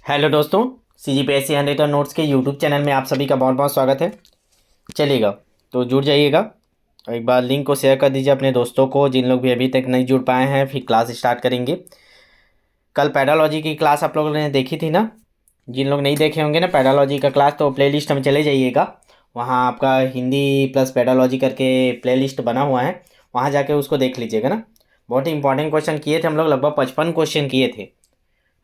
Hello दोस्तों, CGPSC 100 notes के YouTube channel में आप सभी का बहुत बहुत स्वागत है। चलिएगा, तो जुड़ जाइएगा और एक बार लिंक को शेयर कर दीजिए अपने दोस्तों को जिन लोग भी अभी तक नहीं जुड़ पाए हैं। फिर क्लास स्टार्ट करेंगे। कल पैडोलॉजी की क्लास आप लोगों ने देखी थी ना? जिन लोग नहीं देखे होंगे ना पैडोलॉजी का क्लास, तो प्लेलिस्ट में चले जाइएगा। वहाँ आपका हिंदी प्लस पैडोलॉजी करके प्लेलिस्ट बना हुआ है, वहाँ जाके उसको देख लीजिएगा ना। बहुत ही इंपॉर्टेंट क्वेश्चन किए थे हम लोग, लगभग 55 क्वेश्चन किए थे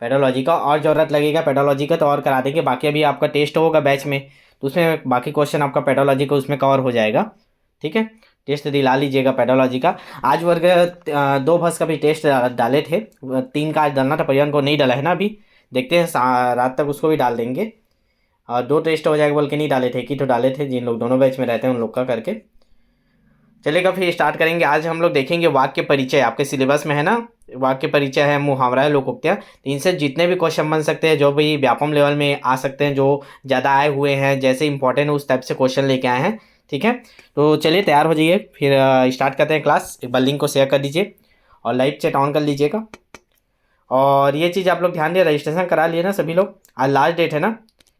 पेडोलॉजी का। और ज़रूरत लगेगा पेडोलॉजी का तो और करा देंगे। बाकी अभी आपका टेस्ट होगा बैच में, तो उसमें बाकी क्वेश्चन आपका पेडोलॉजी का उसमें कवर हो जाएगा। ठीक है, टेस्ट दिला लीजिएगा पेडोलॉजी का। आज वर्ग 2 भस का भी टेस्ट डाले थे। 3 का आज डालना था, परिवहन को नहीं डाला है ना अभी। देखते हैं रात तक उसको भी डाल देंगे। और 2 टेस्ट हो जाएगा बोल के नहीं डाले थे, एक ही तो डाले थे। जिन लोग दोनों बैच में रहते हैं उन लोग का करके चलेगा। फिर स्टार्ट करेंगे। आज हम लोग देखेंगे वाक्य परिचय, आपके सिलेबस में है ना। वाक्य परिचय है, मुहावरा है, लोकोक्तियाँ। तो इनसे जितने भी क्वेश्चन बन सकते हैं, जो भी व्यापम लेवल में आ सकते हैं, जो ज़्यादा आए हुए हैं, जैसे इंपॉर्टेंट उस टाइप से क्वेश्चन लेके आए हैं। ठीक है, तो चलिए तैयार हो जाइए, फिर स्टार्ट करते हैं क्लास। एक बार लिंक को शेयर कर दीजिए और लाइव चैट ऑन कर लीजिएगा। और ये चीज़ आप लोग ध्यान दिए, रजिस्ट्रेशन करा लिए ना सभी लोग? आज लास्ट डेट है ना,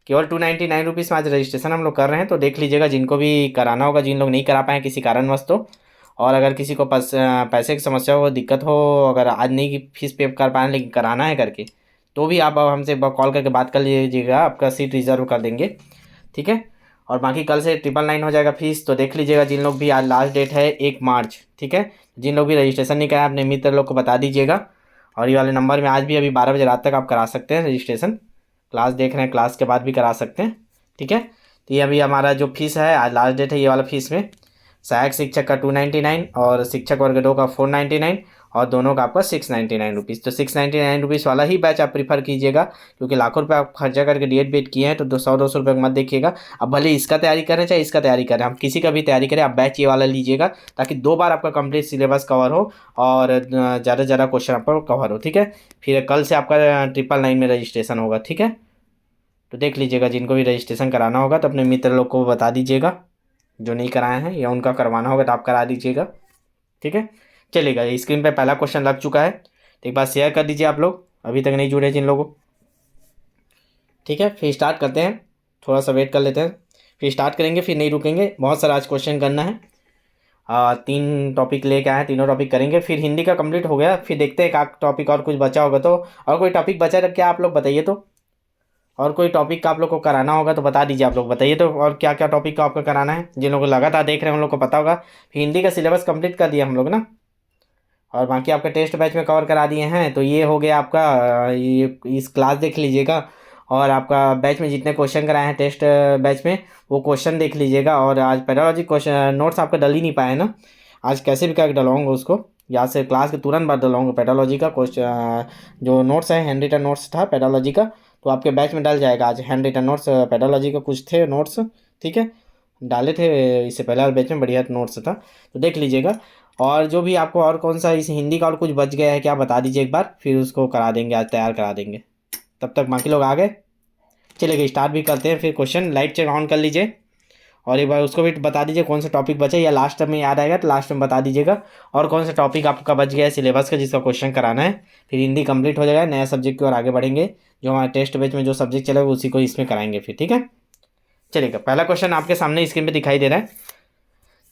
केवल 299 रुपीज़ में आज रजिस्ट्रेशन हम लोग कर रहे हैं। तो देख लीजिएगा जिनको भी कराना होगा, जिन लोग नहीं करा पाए किसी कारणवश तो। और अगर किसी को पैसे की समस्या हो, दिक्कत हो, अगर आज नहीं की फीस पे कर पाए लेकिन कराना है करके, तो भी आप अब हमसे कॉल करके बात कर लीजिएगा, आपका सीट रिजर्व कर देंगे। ठीक है, और बाकी कल से 999 हो जाएगा फीस। तो देख लीजिएगा जिन लोग भी, आज लास्ट डेट है 1 मार्च। ठीक है, जिन लोग भी रजिस्ट्रेशन नहीं कराए अपने मित्र लोग को बता दीजिएगा। और ये वाले नंबर में आज भी अभी 12 बजे रात तक आप करा सकते हैं रजिस्ट्रेशन। क्लास देख रहे हैं, क्लास के बाद भी करा सकते हैं। ठीक है, तो ये अभी हमारा जो फीस है, आज लास्ट डेट है ये वाला फीस में। सहायक शिक्षक का 299 और शिक्षक वर्ग 2 का 499 और दोनों का आपका 699 रुपीज़। तो 699 रुपीज़ वाला ही बैच आप प्रीफर कीजिएगा, क्योंकि लाखों रुपये आप खर्चा करके डीएड बीएड किए हैं। तो 200 रुपये मत देखिएगा। अब भले इसका तैयारी करें चाहे इसका तैयारी करें, हम किसी का भी तैयारी करें, आप बैच ये वाला लीजिएगा, ताकि 2 बार आपका कंप्लीट सिलेबस कवर हो और ज़्यादा से ज़्यादा क्वेश्चन आपका कवर हो। ठीक है, फिर कल से आपका 999 में रजिस्ट्रेशन होगा। ठीक है, तो देख लीजिएगा जिनको भी रजिस्ट्रेशन कराना होगा तो अपने मित्र लोग को बता दीजिएगा, जो नहीं कराए हैं, या उनका करवाना होगा तो आप करा दीजिएगा। ठीक है, चलिएगा। स्क्रीन पे पहला क्वेश्चन लग चुका है, तो एक बार शेयर कर दीजिए आप लोग अभी तक नहीं जुड़े जिन लोगों। ठीक है, फिर स्टार्ट करते हैं। थोड़ा सा वेट कर लेते हैं, फिर स्टार्ट करेंगे, फिर नहीं रुकेंगे। बहुत सारा आज क्वेश्चन करना है। 3 टॉपिक लेके आए हैं, तीनों टॉपिक करेंगे। फिर हिंदी का कंप्लीट हो गया, फिर देखते हैं एक टॉपिक और कुछ बचा होगा तो। और कोई टॉपिक बचा है क्या आप लोग बताइए तो। और कोई टॉपिक का आप लोग को कराना होगा तो बता दीजिए, आप लोग बताइए तो। और क्या क्या टॉपिक का आपका कराना है, जिन लोगों को लगातार देख रहे हैं उन लोग को पता होगा। फिर हिंदी का सिलेबस कंप्लीट कर दिया हम लोग ना, और बाकी आपके टेस्ट बैच में कवर करा दिए हैं। तो ये हो गया आपका, ये इस क्लास देख लीजिएगा। और आपका बैच में जितने क्वेश्चन कराए हैं टेस्ट बैच में, वो क्वेश्चन देख लीजिएगा। और आज पेडोलॉजी क्वेश्चन नोट्स आपका डल ही नहीं पाए ना, आज कैसे भी करके डलवाऊंगा उसको। यहाँ से क्लास के तुरंत बाद डलवाऊंगा पेडोलॉजी का क्वेश्चन, जो नोट्स है हैंड रिटन नोट्स था पेडोलॉजी का, तो आपके बैच में डल जाएगा आज। हैंड रिटन नोट्स पेडोलॉजी का कुछ थे नोट्स, ठीक है, डाले थे इससे पहले वाले बैच में, बढ़िया नोट्स था, तो देख लीजिएगा। और जो भी आपको और कौन सा इस हिंदी का और कुछ बच गया है क्या बता दीजिए एक बार, फिर उसको करा देंगे, आज तैयार करा देंगे। तब तक बाकी लोग आ गए, चलिए स्टार्ट भी करते हैं। फिर क्वेश्चन लाइव चेक ऑन कर लीजिए और एक बार उसको भी बता दीजिए कौन सा टॉपिक बचा, या लास्ट में याद आएगा तो लास्ट में बता दीजिएगा। और कौन सा टॉपिक आपका बच गया है सिलेबस का जिसका क्वेश्चन कराना है। फिर हिंदी कंप्लीट हो जाएगा, नया सब्जेक्ट की ओर आगे बढ़ेंगे। जो हमारे टेस्ट बैच में जो सब्जेक्ट चलेगा उसी को इसमें कराएंगे फिर। ठीक है, चलिएगा। पहला क्वेश्चन आपके सामने स्क्रीन पे दिखाई दे रहा है।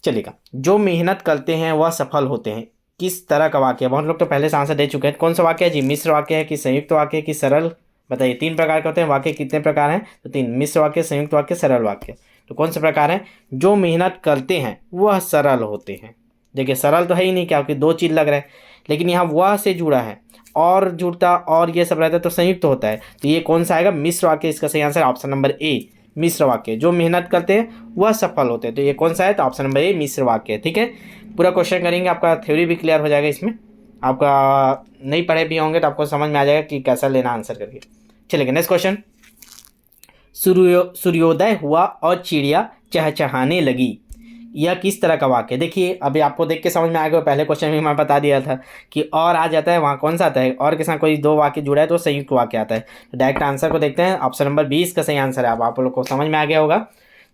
चलिएगा, जो मेहनत करते हैं वह सफल होते हैं, किस तरह का वाक्य है? बहुत लोग तो पहले से आंसर दे चुके हैं। कौन सा वाक्य है जी? मिश्र वाक्य है कि संयुक्त वाक्य है कि सरल? बताइए। 3 प्रकार के होते हैं वाक्य, कितने प्रकार हैं? तो 3, मिश्र वाक्य, संयुक्त वाक्य, सरल वाक्य। तो कौन सा प्रकार है? जो मेहनत करते हैं वह सरल होते हैं। देखिए सरल तो है ही नहीं, क्या, क्योंकि 2 चीज़ लग रहा है, लेकिन यहाँ वह से जुड़ा है और जुड़ता और ये सब रहता है तो संयुक्त होता है। तो ये कौन सा आएगा? मिश्र वाक्य। इसका सही आंसर ऑप्शन नंबर ए, मिश्र वाक्य। जो मेहनत करते हैं वह सफल होते हैं, तो ये कौन सा है? तो ऑप्शन नंबर ए, मिश्र वाक्य। ठीक है, पूरा क्वेश्चन करेंगे, आपका थ्योरी भी क्लियर हो जाएगा इसमें। आपका नहीं पढ़े भी होंगे तो आपको समझ में आ जाएगा कि कैसा लेना आंसर करके। चलिए नेक्स्ट क्वेश्चन। सूर्योदय हुआ और चिड़िया चहचहाने लगी, यह किस तरह का वाक्य? देखिए अभी आपको देख के समझ में आ गया, पहले क्वेश्चन में मैं बता दिया था कि और आ जाता है, वहाँ कौन सा आता है? और के साथ कोई 2 वाक्य जुड़ा है तो संयुक्त वाक्य आता है। तो डायरेक्ट आंसर को देखते हैं, ऑप्शन नंबर 20 का सही आंसर है। अब आप लोग को समझ में आ गया होगा।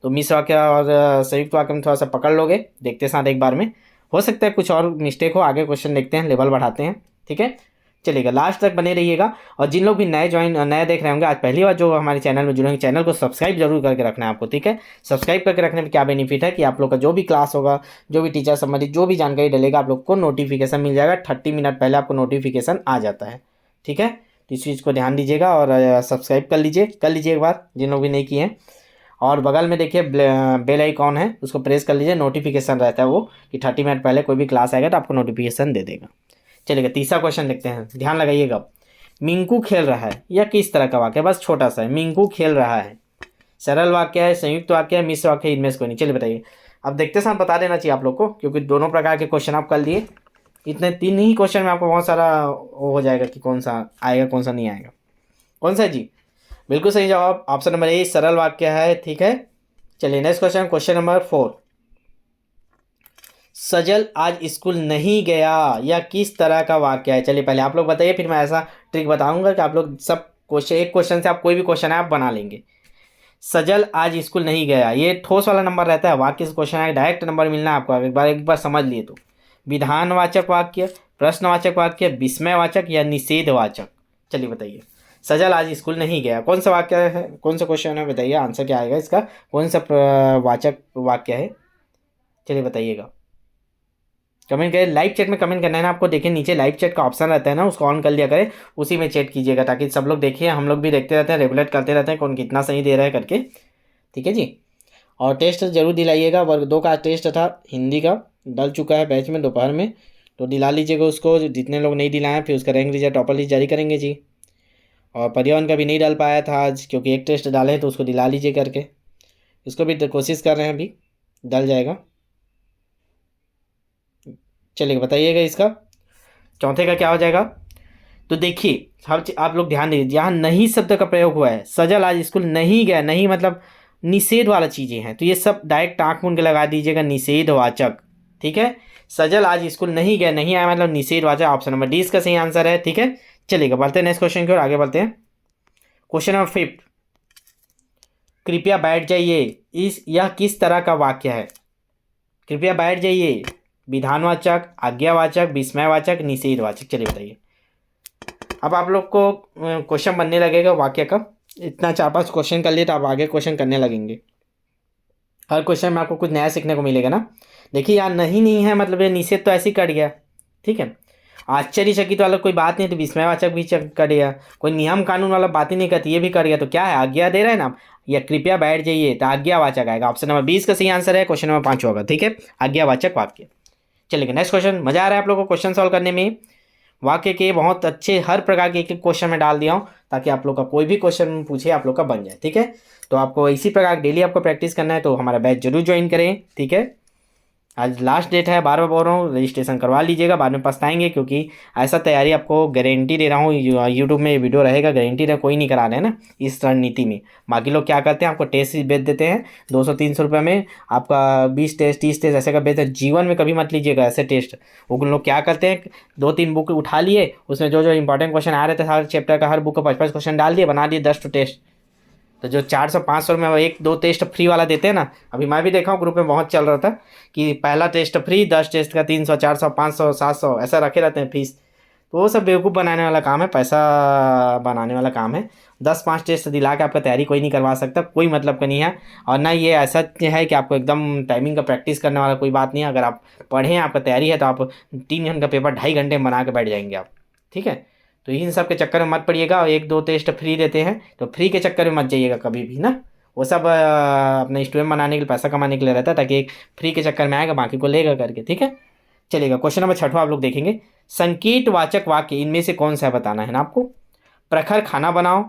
तो मिश्र वाक्य और संयुक्त वाक्य में थोड़ा सा पकड़ लोगे, देखते साथ एक बार में। हो सकता है कुछ और मिस्टेक हो, आगे क्वेश्चन देखते हैं, लेवल बढ़ाते हैं। ठीक है, चलेगा, लास्ट तक बने रहिएगा। और जिन लोग भी नए देख रहे होंगे, आज पहली बार जो हमारे चैनल में जुड़ेंगे, चैनल को सब्सक्राइब जरूर करके रखना है आपको, ठीक है। सब्सक्राइब करके रखने में क्या बेनिफिट है कि आप लोग का जो भी क्लास होगा, जो भी टीचर संबंधित जो भी जानकारी डलेगा, आप लोग को नोटिफिकेशन मिल जाएगा। 30 मिनट पहले आपको नोटिफिकेशन आ जाता है, ठीक है। तो इस चीज़ को ध्यान दीजिएगा और सब्सक्राइब कर लीजिए एक बार, जिन लोग भी नहीं किए हैं। और बगल में देखिए बेल आइकॉन है, उसको प्रेस कर लीजिए, नोटिफिकेशन रहता है वो कि 30 मिनट पहले कोई भी क्लास आएगा तो आपको नोटिफिकेशन दे देगा। चलिएगा, तीसरा क्वेश्चन देखते हैं, ध्यान लगाइएगा। मिंकू खेल रहा है, यह किस तरह का वाक्य है? बस छोटा सा है, मिंकू खेल रहा है। सरल वाक्य है, संयुक्त वाक्य है, मिश्र वाक्य है, इनमें से कोई नहीं। चलिए बताइए। अब देखते समय बता देना चाहिए आप लोग को, क्योंकि दोनों प्रकार के क्वेश्चन आप कर लिए। इतने 3 ही क्वेश्चन में आपको बहुत सारा वो हो जाएगा कि कौन सा आएगा कौन सा नहीं आएगा। कौन सा है जी? बिल्कुल सही जवाब, ऑप्शन नंबर ए सरल वाक्य है, ठीक है। चलिए नेक्स्ट क्वेश्चन, क्वेश्चन नंबर 4। सजल आज स्कूल नहीं गया, यह किस तरह का वाक्य है? चलिए पहले आप लोग बताइए, फिर मैं ऐसा ट्रिक बताऊंगा कि आप लोग सब क्वेश्चन, एक क्वेश्चन से आप कोई भी क्वेश्चन है आप बना लेंगे। सजल आज स्कूल नहीं गया, ये ठोस वाला नंबर रहता है, वाक्य से क्वेश्चन है, डायरेक्ट नंबर मिलना है आपको। एक बार समझ लिए तो विधानवाचक वाक्य, प्रश्नवाचक वाक्य, विस्मयवाचक या निषेधवाचक? चलिए बताइए। सजल आज स्कूल नहीं गया, कौन सा वाक्य है, कौन सा क्वेश्चन है? बताइए आंसर क्या आएगा इसका, कौन सा वाचक वाक्य है? चलिए बताइएगा, कमेंट करें। लाइव चैट में कमेंट करना है ना आपको। देखिए नीचे लाइव चैट का ऑप्शन रहता है ना, उसको ऑन कर लिया करें, उसी में चैट कीजिएगा, ताकि सब लोग देखिए, हम लोग भी देखते रहते हैं, रेगुलेट करते रहते हैं कौन कितना सही दे रहा है करके, ठीक है जी। और टेस्ट जरूर दिलाइएगा, वर्ग 2 का टेस्ट था हिंदी का, डल चुका है बैच में दोपहर में, तो दिला लीजिएगा उसको। जितने लोग नहीं दिलाएँ फिर उसका रैंक रिजल्ट टॉपर लिस्ट जारी करेंगे जी। और पर्यावरण का भी नहीं डाल पाया था आज, क्योंकि एक टेस्ट डाले तो उसको दिला लीजिए करके, इसको भी कोशिश कर रहे हैं, अभी डल जाएगा। चलिए बताइएगा इसका चौथे का क्या हो जाएगा। तो देखिए आप लोग ध्यान दीजिए, यहाँ नहीं शब्द का प्रयोग हुआ है। सजल आज स्कूल नहीं गया, नहीं मतलब निषेध वाला चीज़ें हैं, तो ये सब डायरेक्ट आँख मूंद के लगा दीजिएगा, निषेधवाचक, ठीक है। सजल आज स्कूल नहीं गया, नहीं आया मतलब निषेधवाचक, ऑप्शन नंबर डी इसका सही आंसर है, ठीक है। चलिएगा बढ़ते हैं नेक्स्ट क्वेश्चन की ओर, आगे बढ़ते हैं। क्वेश्चन नंबर 5, कृपया बैठ जाइए, यह किस तरह का वाक्य है? कृपया बैठ जाइए, विधानवाचक, आज्ञावाचक, विस्मयवाचक, निषेधवाचक? चलिए बताइए। अब आप लोग को क्वेश्चन बनने लगेगा वाक्य का, इतना 4-5 क्वेश्चन कर लिए तो आप आगे क्वेश्चन करने लगेंगे। हर क्वेश्चन में आपको कुछ नया सीखने को मिलेगा ना। देखिए यार नहीं है मतलब ये निषेध तो ऐसे ही कट गया, ठीक है। आश्चर्यचकित वाला कोई बात नहीं, तो विस्मयवाचक भी कट गया। कोई नियम कानून वाला बात ही नहीं करती, ये भी कट गया। तो क्या है, आज्ञा दे रहा है ना, या कृपया बैठ जाइए, तो आज्ञावाचक आएगा। ऑप्शन नंबर 20 का सही आंसर है, क्वेश्चन नंबर 5 होगा, ठीक है, आज्ञावाचक वाक्य। चलिए नेक्स्ट क्वेश्चन। मजा आ रहा है आप लोगों को क्वेश्चन सॉल्व करने में? वाक्य के बहुत अच्छे हर प्रकार के एक क्वेश्चन में डाल दिया हूँ, ताकि आप लोग का कोई भी क्वेश्चन पूछे आप लोग का बन जाए, ठीक है। तो आपको इसी प्रकार डेली आपको प्रैक्टिस करना है, तो हमारा बैच जरूर ज्वाइन करें, ठीक है। आज लास्ट डेट है, बार बार बोल रहा हूँ, रजिस्ट्रेशन करवा लीजिएगा, बाद में पछताएंगे, क्योंकि ऐसा तैयारी आपको गारंटी दे रहा हूँ। यूट्यूब में वीडियो रहेगा, गारंटी रहे, कोई नहीं करा रहे हैं ना इस रणनीति में। बाकी लोग क्या करते हैं, आपको टेस्ट ही बेच देते हैं 200-300 रुपये में, आपका 20 टेस्ट 30 टेस्ट ऐसे का बेचते हैं। जीवन में कभी मत लीजिएगा ऐसे टेस्ट। वो लोग क्या करते हैं, 2-3 बुक उठा लिए, उसमें जो जो इंपॉर्टेंट क्वेश्चन आ रहे थे हर चैप्टर का, हर बुक का 5-5 क्वेश्चन डाल दिए, बना दिए 10 टेस्ट। तो जो 400-500 में 1-2 टेस्ट फ्री वाला देते हैं ना, अभी मैं भी देखा हूँ ग्रुप में बहुत चल रहा था कि पहला टेस्ट फ्री, 10 टेस्ट का 300, 400, 500, 700 ऐसा रखे रहते हैं फीस। तो वो सब बेवकूफ़ बनाने वाला काम है, पैसा बनाने वाला काम है। 10-5 टेस्ट दिला के आपका तैयारी कोई नहीं करवा सकता, कोई मतलब का नहीं है। और ना ये ऐसा है कि आपको एकदम टाइमिंग का प्रैक्टिस करने वाला कोई बात नहीं है। अगर आप पढ़ें, आपका तैयारी है, तो आप 3 घंटे का पेपर 2.5 घंटे में बना के बैठ जाएंगे आप, ठीक है। तो इन सब के चक्कर में मत पड़िएगा। 1-2 टेस्ट फ्री देते हैं, तो फ्री के चक्कर में मत जाइएगा कभी भी ना। वो सब अपने स्टूडेंट बनाने के लिए, पैसा कमाने के लिए रहता है, ताकि एक फ्री के चक्कर में आएगा, बाकी को लेगा करके, ठीक है। चलिएगा क्वेश्चन नंबर 6 आप लोग देखेंगे। संकेतवाचक वाक्य इनमें से कौन सा है, बताना है ना आपको। प्रखर खाना बनाओ,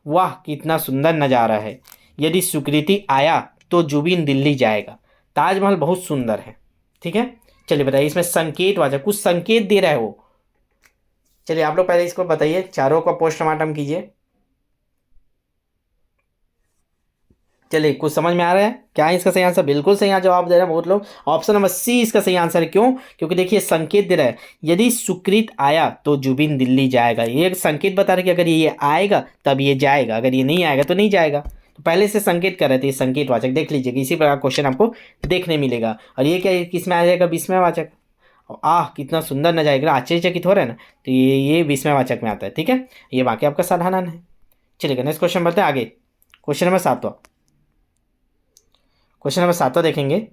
वाह कितना सुंदर नज़ारा है, यदि सुकृति आया तो जुबिन दिल्ली जाएगा, ताजमहल बहुत सुंदर है, ठीक है। चलिए बताइए, इसमें संकेतवाचक कुछ संकेत दे रहा है वो। चलिए आप लोग पहले इसको बताइए, चारों का पोस्टमार्टम कीजिए। चलिए कुछ समझ में आ रहा है क्या है इसका सही आंसर? बिल्कुल सही जवाब दे रहे हैं बहुत लोग। ऑप्शन नंबर सी इसका सही आंसर है। क्यों? क्योंकि देखिए संकेत दे रहा है, यदि सुकृत आया तो जुबिन दिल्ली जाएगा। ये एक संकेत बता रहे कि अगर ये आएगा तब ये जाएगा, अगर ये नहीं आएगा तो नहीं जाएगा। तो पहले से संकेत कर रहे थे, संकेतवाचक देख लीजिएगा, इसी प्रकार क्वेश्चन आपको देखने मिलेगा। और ये क्या किस में आ जाएगा? विस्मयवाचक। और आह कितना सुंदर न जाएगा, आश्चर्यचकित हो रहे हैं ना, तो ये विस्मयवाचक में आता है। ठीक है, ये वाक्य आपका साधारण है। चलिए नेक्स्ट क्वेश्चन बढ़ते हैं आगे। Question number 7। क्वेश्चन नंबर 7 देखेंगे,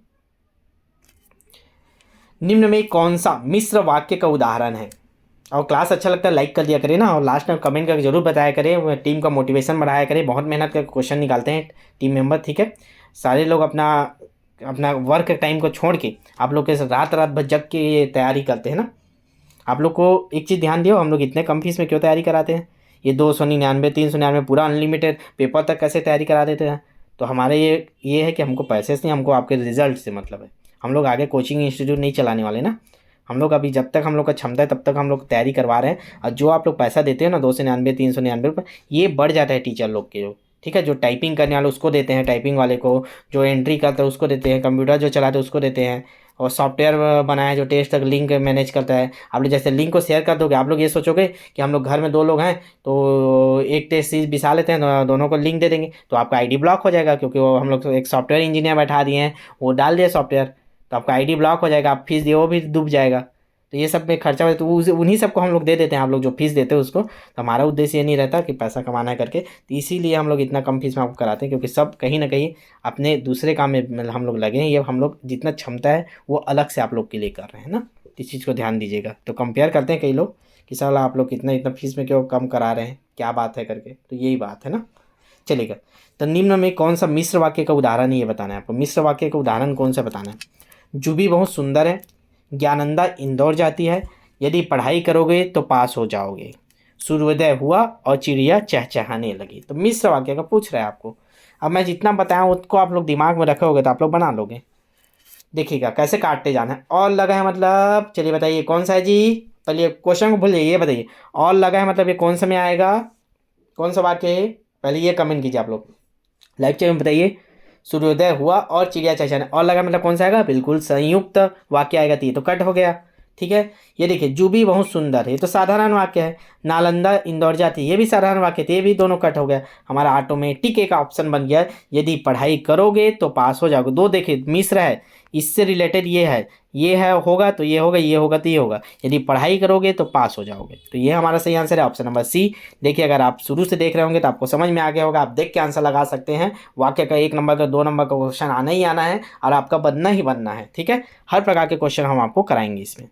निम्न में कौन सा मिश्र वाक्य का उदाहरण है। और क्लास अच्छा लगता है लाइक कर दिया करें ना, और लास्ट में कमेंट करके जरूर बताया करें, टीम का मोटिवेशन बढ़ाया करें। बहुत मेहनत करके क्वेश्चन निकालते हैं टीम मेंबर। ठीक है, सारे लोग अपना अपना वर्क टाइम को छोड़ के आप लोग के रात रात भर जग के ये तैयारी करते हैं ना। आप लोग को एक चीज़ ध्यान दियो, हम लोग इतने कम फीस में क्यों तैयारी कराते हैं। ये 299 399 पूरा अनलिमिटेड पेपर तक कैसे तैयारी करा देते हैं। तो हमारे ये है कि हमको पैसे से नहीं, हमको आपके रिजल्ट से मतलब है। हम लोग आगे कोचिंग इंस्टीट्यूट नहीं चलाने वाले ना। हम लोग अभी जब तक हम लोग का क्षमता है तब तक हम लोग तैयारी करवा रहे हैं। और जो आप लोग पैसा देते हैं ना 299 399 रुपये, ये बढ़ जाता है टीचर लोग के जो। ठीक है, जो टाइपिंग करने वाले उसको देते हैं, टाइपिंग वाले को, जो एंट्री करता है उसको देते हैं, कंप्यूटर जो चलाते हैं उसको देते हैं, और सॉफ्टवेयर बनाया है जो टेस्ट तक लिंक मैनेज करता है। आप लोग जैसे लिंक को शेयर कर दोगे, आप लोग ये सोचोगे कि हम लोग घर में 2 लोग हैं तो एक टेस्ट सीरीज बिछा लेते हैं, दोनों को लिंक दे देंगे, तो आपका आईडी ब्लॉक हो जाएगा। क्योंकि वो हम लोग एक सॉफ्टवेयर इंजीनियर बैठा दिए हैं, वो डाल दिया सॉफ्टवेयर, तो आपका आईडी ब्लॉक हो जाएगा, आप फीस दिए वो भी डूब जाएगा। तो ये सब में खर्चा हो, तो उन्हीं सबको हम लोग दे देते हैं। आप लोग जो फीस देते हो उसको, तो हमारा उद्देश्य ये नहीं रहता कि पैसा कमाना है करके, तो इसीलिए हम लोग इतना कम फीस में आपको कराते हैं। क्योंकि सब कहीं ना कहीं अपने दूसरे काम में हम लोग लगे हैं। ये हम लोग जितना क्षमता है वो अलग से आप लोग के लिए कर रहे हैं ना, इस चीज़ को ध्यान दीजिएगा। तो कंपेयर करते हैं कई लोग कि साला आप लोग इतना इतना फीस में क्यों कम करा रहे हैं, क्या बात है करके, तो यही बात है ना। चलेगा, तो निम्न में कौन सा मिश्र वाक्य का उदाहरण है ये बताना है आपको। मिश्र वाक्य का उदाहरण कौन सा बताना है। जूबी बहुत सुंदर है, ज्ञानंदा इंदौर जाती है, यदि पढ़ाई करोगे तो पास हो जाओगे, सूर्योदय हुआ और चिड़िया चहचहाने लगी। तो मिश्र वाक्य का पूछ रहा है आपको। अब मैं जितना बताया उसको आप लोग दिमाग में रखोगे तो आप लोग बना लोगे। देखिएगा कैसे काटते जाना है। और लगा है मतलब, चलिए बताइए कौन सा है जी। पहले क्वेश्चन को भूल जाइए, ये बताइए और लगा है मतलब ये कौन सा में आएगा, कौन सा वाक्य है। पहले ये कमेंट कीजिए आप लोग, लाइव चैट में बताइए। सूर्योदय हुआ और चिड़िया चहचहाने, और लगा मतलब कौन सा आएगा, बिल्कुल संयुक्त वाक्य आएगा। तो ये तो कट हो गया। ठीक है, ये देखिए जूबी बहुत सुंदर है, ये तो साधारण वाक्य है। नालंदा इंदौर जाती, ये भी साधारण वाक्य थे, ये भी दोनों कट हो गया। हमारा ऑटोमेटिक एक ऑप्शन बन गया है, यदि पढ़ाई करोगे तो पास हो जाओगे। दो देखिए मिश्र है, इससे रिलेटेड ये है होगा तो ये होगा, ये होगा तो ये होगा। यदि पढ़ाई करोगे तो पास हो जाओगे, तो ये हमारा सही आंसर है ऑप्शन नंबर सी। देखिए अगर आप शुरू से देख रहे होंगे तो आपको समझ में आ गया होगा, आप देख के आंसर लगा सकते हैं। वाक्य का 1 नंबर का 2 नंबर का क्वेश्चन आना ही आना है, और आपका बनना ही बनना है। ठीक है, हर प्रकार के क्वेश्चन हम आपको कराएंगे इसमें।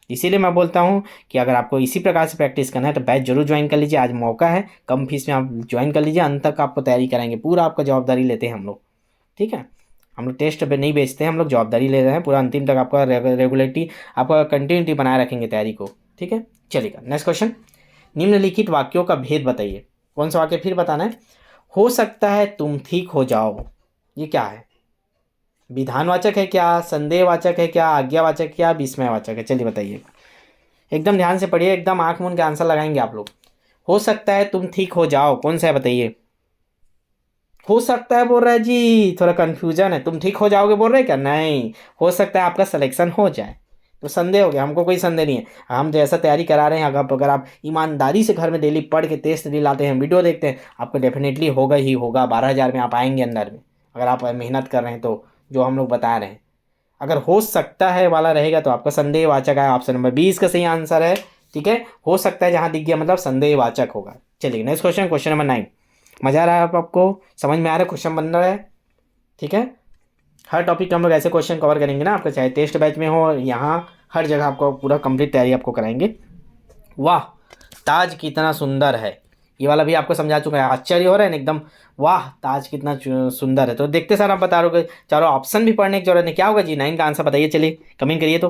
इसीलिए मैं बोलता हूँ कि अगर आपको इसी प्रकार से प्रैक्टिस करना है तो बैच जरूर ज्वाइन कर लीजिए। आज मौका है, कम फीस में आप ज्वाइन कर लीजिए, अंत तक आपको तैयारी कराएंगे, पूरा आपका जवाबदारी लेते हैं हम लोग। ठीक है, हम लोग टेस्ट पे नहीं बेचते हैं, हम लोग जवाबदारी ले रहे हैं पूरा, अंतिम तक आपका रेगुलरिटी, आपका कंटिन्यूटी बनाए रखेंगे तैयारी को। ठीक है, चलिएगा नेक्स्ट क्वेश्चन। निम्नलिखित वाक्यों का भेद बताइए। कौन सा वाक्य फिर बताना है। हो सकता है तुम ठीक हो जाओ, ये क्या है, विधानवाचक है क्या, संदेहवाचक है क्या, आज्ञावाचक क्या, विस्मयवाचक है। चलिए बताइए, एकदम ध्यान से पढ़िए, एकदम आंख मूंद के आंसर लगाएंगे आप लोग। हो सकता है तुम ठीक हो जाओ, कौन सा है बताइए। हो सकता है बोल रहा है जी, थोड़ा कंफ्यूजन है। तुम ठीक हो जाओगे बोल रहे हैं क्या, नहीं, हो सकता है आपका सिलेक्शन हो जाए, तो संदेह हो गया। हमको कोई संदेह नहीं है, हम जैसा तैयारी करा रहे हैं, अगर आप ईमानदारी से घर में डेली पढ़ के टेस्ट दिलाते हैं, वीडियो देखते हैं, आपको डेफिनेटली होगा ही होगा। 12,000 में आप आएंगे अंदर में, अगर आप मेहनत कर रहे हैं तो, जो हम लोग बता रहे हैं। अगर हो सकता है वाला रहेगा तो आपका संदेहवाचक है, ऑप्शन नंबर 20 का सही आंसर है। ठीक है, हो सकता है जहां दिख गया मतलब संदेहवाचक होगा। चलिए नेक्स्ट क्वेश्चन, क्वेश्चन नंबर 9। मजा आ रहा है आपको, समझ में आ रहा है क्वेश्चन बन रहा है। ठीक है, हर टॉपिक हम लोग ऐसे क्वेश्चन कवर करेंगे ना आपका, चाहे टेस्ट बैच में हो, यहाँ हर जगह आपको पूरा कंप्लीट तैयारी आपको कराएंगे। वाह ताज कितना सुंदर है, ये वाला भी आपको समझा चुका है। आश्चर्य हो रहा है ना एकदम, वाह ताज कितना सुंदर है। तो देखते सर आप बता रहे हो, चारों ऑप्शन भी पढ़ने की जरूरत नहीं। क्या होगा जी 9 का आंसर बताइए, चलिए कमेंट करिए तो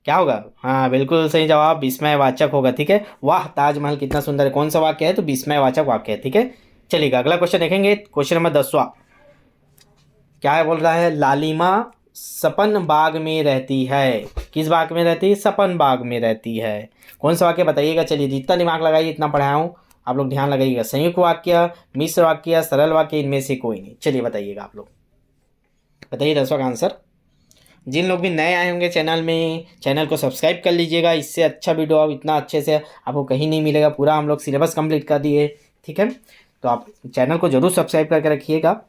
क्या होगा। हाँ बिल्कुल सही जवाब, विस्मयवाचक होगा। ठीक है, वाह ताजमहल कितना सुंदर है, कौन सा वाक्य है, तो विस्मयवाचक वाक्य है। ठीक है, चलिएगा अगला क्वेश्चन देखेंगे, क्वेश्चन नंबर 10वां। क्या है बोल रहा है, लालिमा सपन बाग में रहती है। किस बाग में रहती है, सपन बाग में रहती है। कौन सा वाक्य बताइएगा। चलिए जितना दिमाग लगाइए इतना पढ़ाया हूँ, आप लोग ध्यान लगाइएगा। संयुक्त वाक्य, मिश्र वाक्य, सरल वाक्य, इनमें से कोई नहीं। चलिए बताइएगा आप लोग, बताइए 10वां का आंसर। जिन लोग भी नए आए होंगे चैनल में, चैनल को सब्सक्राइब कर लीजिएगा। इससे अच्छा वीडियो अब इतना अच्छे से आपको कहीं नहीं मिलेगा, पूरा हम लोग सिलेबस कंप्लीट कर दिए। ठीक है, तो आप चैनल को जरूर सब्सक्राइब करके रखिएगा।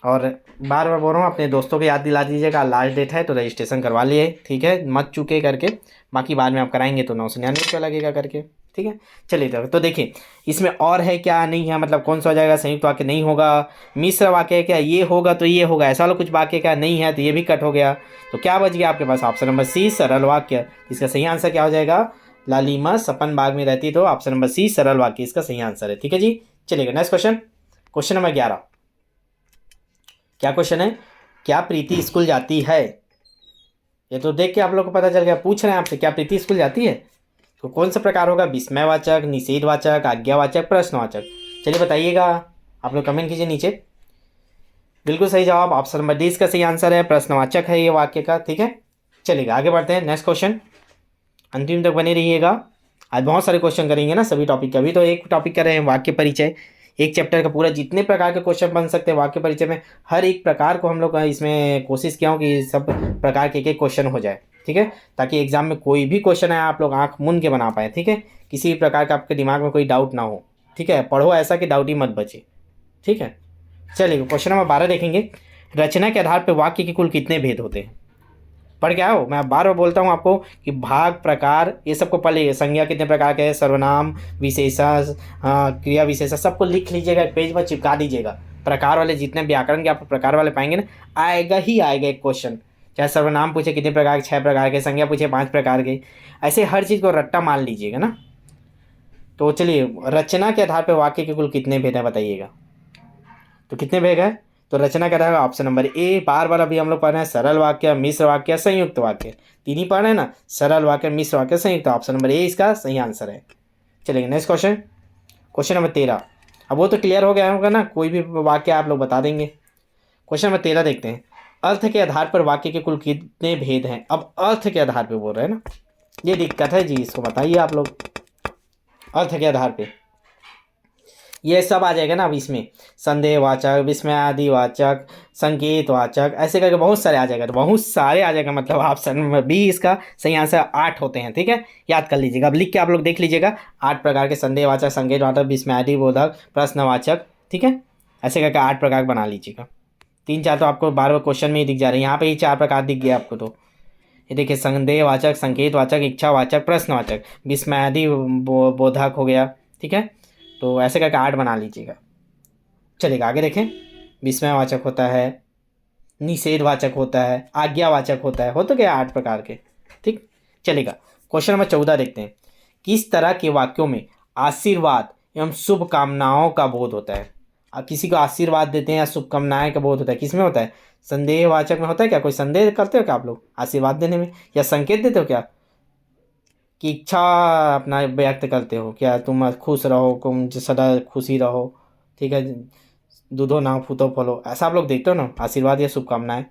और बार बार बोल रहा हूँ, अपने दोस्तों को याद दिला दीजिएगा, लास्ट डेट है तो रजिस्ट्रेशन करवा लिए, ठीक है, मत चूके करके। बाकी बाद में आप कराएंगे तो 999 लगेगा करके, ठीक है। चलिए तो देखिए इसमें और है क्या नहीं है, मतलब कौन सा हो जाएगा, संयुक्त वाक्य नहीं होगा, मिश्र वाक्य है क्या, ये होगा तो ये होगा, ऐसा वाला कुछ वाक्य क्या नहीं है तो ये भी कट हो गया। तो क्या बच गया आपके पास, ऑप्शन नंबर सी सरल वाक्य। इसका सही आंसर क्या हो जाएगा, लालिमा सपन बाग में रहती, तो ऑप्शन नंबर सी सरल वाक्य इसका सही आंसर है, ठीक है जी। चलिएगा नेक्स्ट क्वेश्चन, क्वेश्चन नंबर 11। क्या क्वेश्चन है, क्या प्रीति स्कूल जाती है। ये तो देख के आप लोग को पता चल गया, पूछ रहे हैं आपसे क्या प्रीति स्कूल जाती है, तो कौन सा प्रकार होगा, विस्मयवाचक, निषेधवाचक, आज्ञावाचक, प्रश्नवाचक। चलिए बताइएगा, आप लोग कमेंट कीजिए नीचे। बिल्कुल सही जवाब ऑप्शन नंबर डी इसका सही आंसर है, प्रश्नवाचक है ये वाक्य का, ठीक है। चलिएगा आगे बढ़ते हैं, नेक्स्ट क्वेश्चन, अंतिम तक बने रहिएगा। आज बहुत सारे क्वेश्चन करेंगे ना सभी टॉपिक के, अभी तो एक टॉपिक कर रहे हैं वाक्य परिचय, एक चैप्टर का पूरा जितने प्रकार के क्वेश्चन बन सकते हैं वाक्य परिचय में, हर एक प्रकार को हम लोग इसमें कोशिश किया हूँ कि सब प्रकार के एक क्वेश्चन हो जाए, ठीक है, ताकि एग्जाम में कोई भी क्वेश्चन आए आप लोग आंख मूंद के बना पाए, ठीक है, किसी भी प्रकार का आपके दिमाग में कोई डाउट ना हो, ठीक है, पढ़ो ऐसा कि डाउट ही मत बचे, ठीक है। चलिए क्वेश्चन नंबर 12 देखेंगे, रचना के आधार पर वाक्य के कुल कितने भेद होते हैं। पढ़ के आओ, मैं बार बार बोलता हूँ आपको कि भाग, प्रकार, ये सबको पढ़ लीजिए, संज्ञा कितने प्रकार के हैं, सर्वनाम, विशेषण, क्रिया विशेषण, सबको लिख लीजिएगा, एक पेज पर चिपका दीजिएगा। प्रकार वाले जितने व्याकरण के आप प्रकार वाले पाएंगे ना, आएगा ही आएगा एक क्वेश्चन, चाहे सर्वनाम पूछे कितने प्रकार के, 6 प्रकार के, संज्ञा पूछे 5 प्रकार के, ऐसे हर चीज़ को रट्टा मान लीजिएगा ना। तो चलिए, रचना के आधार पर वाक्य के कुल कितने भेद हैं बताइएगा, तो कितने भेद है, तो रचना का रहेगा ऑप्शन नंबर ए। बार बार अभी हम लोग पढ़ रहे हैं सरल वाक्य, मिश्र वाक्य, संयुक्त वाक्य, तीन ही पढ़ रहे हैं ना, सरल वाक्य, मिश्र वाक्य, संयुक्त, ऑप्शन नंबर ए इसका सही आंसर है। चलिए नेक्स्ट क्वेश्चन, क्वेश्चन नंबर 13। अब वो तो क्लियर हो गया होगा ना, कोई भी वाक्य आप लोग बता देंगे। क्वेश्चन नंबर 13 देखते हैं, अर्थ के आधार पर वाक्य के कुल कितने भेद हैं। अब अर्थ के आधार पर बोल रहे हैं ना, ये दिक्कत है जी, इसको बताइए आप लोग, अर्थ के आधार पर ये सब आ जाएगा ना। अब इसमें संदेहवाचक, विस्मयादिवाचक, संकेतवाचक, ऐसे करके बहुत सारे आ जाएगा, तो बहुत सारे आ जाएगा, मतलब ऑप्शन नंबर बी इसका सही आंसर 8 होते हैं, ठीक है, याद कर लीजिएगा। अब लिख के आप लोग देख लीजिएगा, 8 प्रकार के संदेहवाचक, संकेतवाचक, विस्मयादिबोधक, प्रश्नवाचक, ठीक है, ऐसे करके 8 प्रकार बना लीजिएगा। 3-4 तो आपको बार बार क्वेश्चन में ही दिख जा रहे हैं, यहाँ पे ही 4 प्रकार दिख गया आपको। तो ये देखिए, संदेहवाचक, संकेतवाचक, इच्छावाचक, प्रश्नवाचक, विस्मयादि बोधक हो गया, ठीक है, तो ऐसे करके 8 बना लीजिएगा। चलिएगा आगे देखें, विस्मयवाचक होता है, निषेधवाचक होता है, आज्ञावाचक होता है, हो तो क्या 8 प्रकार के, ठीक। चलिएगा क्वेश्चन नंबर 14 देखते हैं, किस तरह के वाक्यों में आशीर्वाद एवं शुभकामनाओं का बोध होता है। किसी को आशीर्वाद देते हैं या शुभकामनाएं का बोध होता है, किस में होता है, संदेहवाचक में होता है क्या, कोई संदेह करते हो क्या आप लोग आशीर्वाद देने में, या संकेत देते हो क्या कि इच्छा अपना व्यक्त करते हो, क्या तुम खुश रहो, तुम सदा खुशी रहो, ठीक है, दूधो नाव फूतो फलो, ऐसा आप लोग देखते हो ना, आशीर्वाद या शुभकामनाएं,